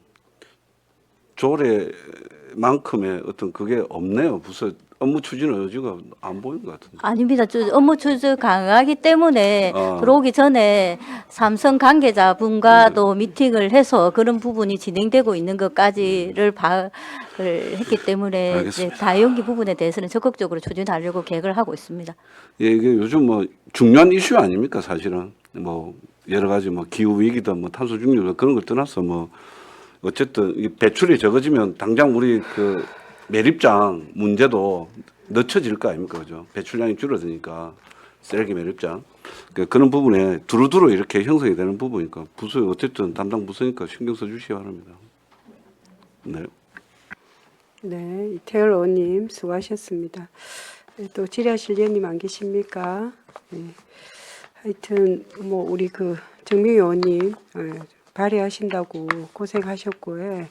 조례만큼의 어떤 그게 없네요. 부서 업무 추진의 여지가 안 보이는 것 같은데. 아닙니다. 업무 추진 강하기 때문에 들어오기 전에 삼성 관계자분과도 미팅을 해서 그런 부분이 진행되고 있는 것까지를 파악을 했기 때문에 이제 알겠습니다. 다용기 부분에 대해서는 적극적으로 추진하려고 계획을 하고 있습니다. 예, 이게 요즘 뭐 중요한 이슈 아닙니까 사실은 뭐 여러 가지 뭐 기후 위기든 뭐 탄소 중립 그런 걸 떠나서 뭐 어쨌든 이 배출이 적어지면 당장 우리 그 매립장 문제도 늦춰질 거 아닙니까, 그죠? 배출량이 줄어드니까 쓰레기 매립장 그런 부분에 두루두루 이렇게 형성이 되는 부분이니까 부서 어쨌든 담당 부서니까 신경 써주시기 바랍니다. 네. 네, 이태열 의원님 수고하셨습니다. 네, 또 질의하실 의원님 안 계십니까? 네. 하여튼 뭐 우리 그 정명희 의원님 발의하신다고 고생하셨고요.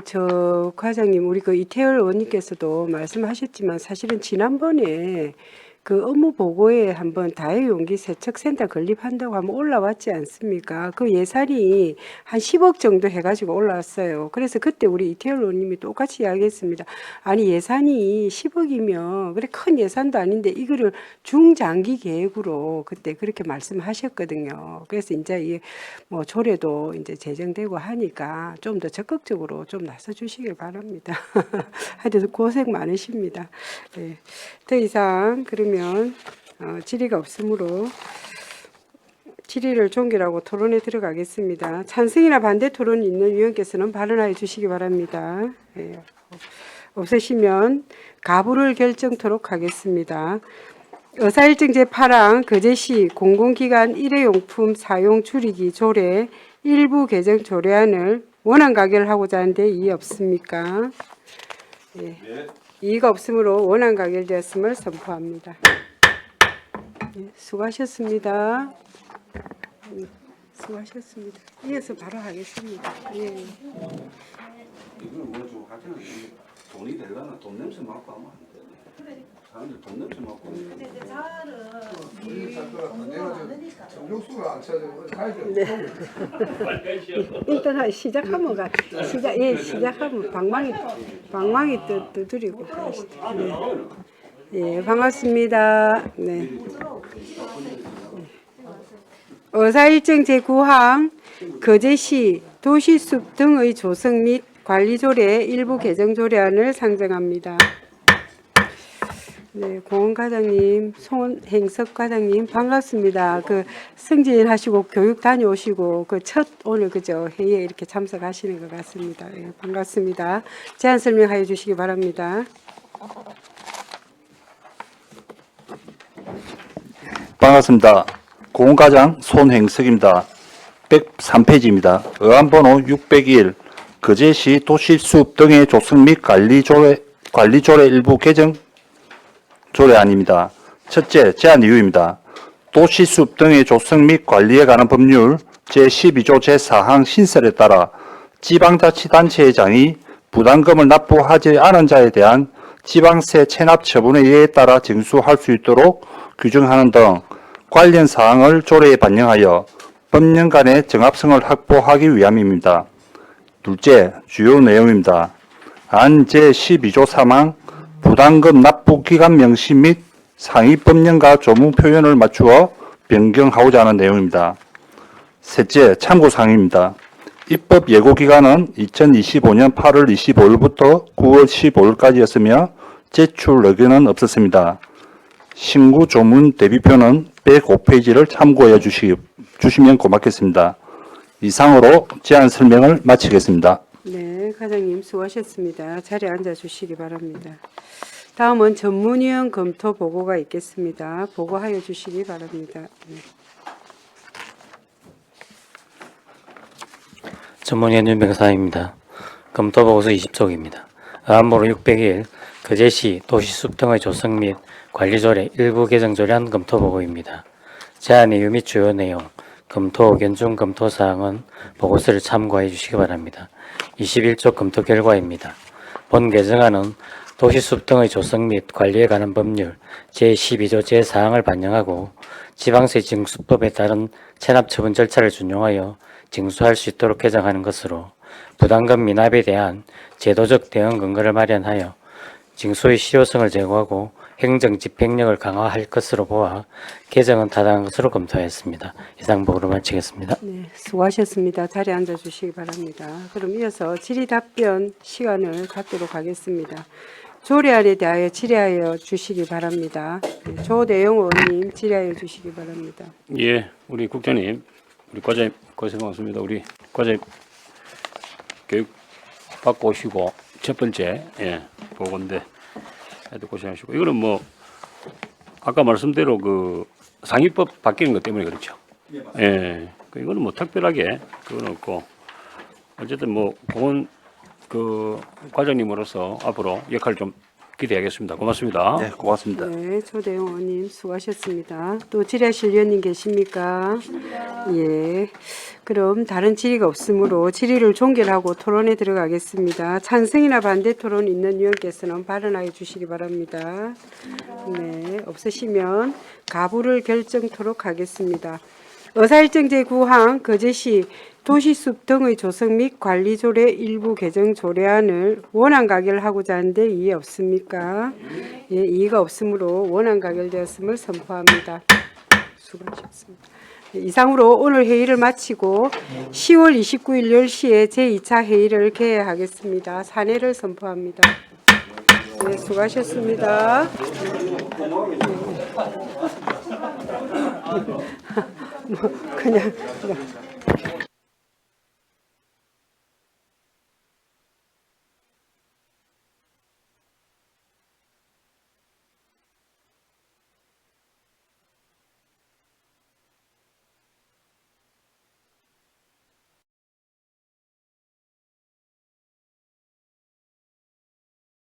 저 과장님 우리 그 이태열 의원님께서도 말씀하셨지만 사실은 지난번에 그 업무 보고에 한번 다해용기 세척센터 건립한다고 하면 올라왔지 않습니까? 그 예산이 한 10억 정도 해가지고 올라왔어요. 그래서 그때 우리 이태열 의원님이 똑같이 이야기했습니다. 아니 예산이 10억이면 그래 큰 예산도 아닌데 이거를 중장기 계획으로 그때 그렇게 말씀하셨거든요. 그래서 이제 이 뭐 조례도 이제 제정되고 하니까 좀 더 적극적으로 좀 나서 주시길 바랍니다. 하여튼 고생 많으십니다. 네. 더 이상 그러면 질의가 없으므로 질의를 종결하고 토론에 들어가겠습니다. 찬성이나 반대 토론이 있는 위원께서는 발언하여 주시기 바랍니다. 예. 없으시면 가부를 결정토록 하겠습니다. 의사일정 제8항 거제시 공공기관 일회용품 사용 줄이기 조례 일부 개정 조례안을 원안 가결하고자 하는데 이의 없습니까? 예. 이의가 없으므로 원안 가결되었음을 선포합니다. 예, 수고하셨습니다. 수고하셨습니다. 이어서 바로 하겠습니다. 예. 이걸 뭐좀 같은 돈이 되려나 돈 냄새 맡고 하면 안 돼. 사람들 돈 냄새 맡고. 네. 일단 시작하면 시작하면 방망이 두드리고 가시죠. 네. 예, 반갑습니다. 네. 의사일정 제9항 거제시 도시숲 등의 조성 및 관리 조례 일부 개정 조례안을 상정합니다. 네, 고은 과장님, 송행석 과장님 반갑습니다. 그 승진하시고 교육 다녀오시고 그 첫 오늘 그저 회의에 이렇게 참석하시는 것 같습니다. 예, 반갑습니다. 제안 설명하여 주시기 바랍니다. 반갑습니다. 공과장 손행석입니다. 103페이지입니다. 의안번호 601 거제시 도시숲 등의 조성 및 관리 조례 일부 개정 조례안입니다. 첫째, 제안 이유입니다. 도시숲 등의 조성 및 관리에 관한 법률 제12조 제4항 신설에 따라 지방자치단체장이 부담금을 납부하지 않은 자에 대한 지방세 체납 처분의 예에 따라 징수할 수 있도록 규정하는 등 관련 사항을 조례에 반영하여 법령 간의 정합성을 확보하기 위함입니다. 둘째, 주요 내용입니다. 안 제12조 3항 부담금 납부 기간 명시 및 상위 법령과 조문 표현을 맞추어 변경하고자 하는 내용입니다. 셋째, 참고사항입니다. 입법 예고 기간은 2025년 8월 25일부터 9월 15일까지였으며 제출 의견은 없었습니다. 신구 조문 대비표는 105페이지를 참고해 주시면 고맙겠습니다. 이상으로 제안 설명을 마치겠습니다. 네, 과장님 수고하셨습니다. 자리에 앉아 주시기 바랍니다. 다음은 전문위원 검토 보고가 있겠습니다. 보고하여 주시기 바랍니다. 네. 전문위원 윤병사입니다. 검토보고서 20쪽입니다. 의안번호 601 거제시 도시숲 등의 조성 및 관리조례 일부 개정 조례안 검토보고입니다. 제안 이유 및 주요 내용, 검토 의견 중 검토사항은 보고서를 참고해 주시기 바랍니다. 21쪽 검토 결과입니다. 본 개정안은 도시숲 등의 조성 및 관리에 관한 법률 제12조 제4항을 반영하고 지방세 징수법에 따른 체납 처분 절차를 준용하여 징수할 수 있도록 개정하는 것으로 부담금 미납에 대한 제도적 대응 근거를 마련하여 징수의 실효성을 제고하고 행정 집행력을 강화할 것으로 보아 개정은 타당한 것으로 검토하였습니다. 이상 보고로 마치겠습니다. 네, 수고하셨습니다. 자리에 앉아주시기 바랍니다. 그럼 이어서 질의 답변 시간을 갖도록 하겠습니다. 조례안에 대하여 질의하여 주시기 바랍니다. 네, 조대영 의원님 질의하여 주시기 바랍니다. 예, 우리 국장님, 우리 과장님 고생 많습니다. 우리 과장님 교육 받고 오시고 첫 번째 보고인데 하여튼 고생하시고 이거는 뭐 아까 말씀대로 그 상위법 바뀌는 것 때문에 그렇죠. 예, 이거는 뭐 특별하게 그건 없고 어쨌든 뭐 그건 그 과장님으로서 앞으로 역할 좀 기대하겠습니다. 고맙습니다. 네, 고맙습니다. 네, 조대영 의원님 수고하셨습니다. 또 질의하실 위원님 계십니까? 예. 그럼 다른 질의가 없으므로 질의를 종결하고 토론에 들어가겠습니다. 찬성이나 반대 토론 있는 위원께서는 발언하여 주시기 바랍니다. 네, 없으시면 가부를 결정토록 하겠습니다. 의사일정 제9항 거제시 도시숲 등의 조성 및 관리조례 일부 개정 조례안을 원안 가결하고자 하는데 이의 없습니까? 예, 이의가 없으므로 원안 가결되었음을 선포합니다. 수고하셨습니다. 이상으로 오늘 회의를 마치고 10월 29일 10시에 제2차 회의를 개회하겠습니다. 산회를 선포합니다. 네, 수고하셨습니다. 그냥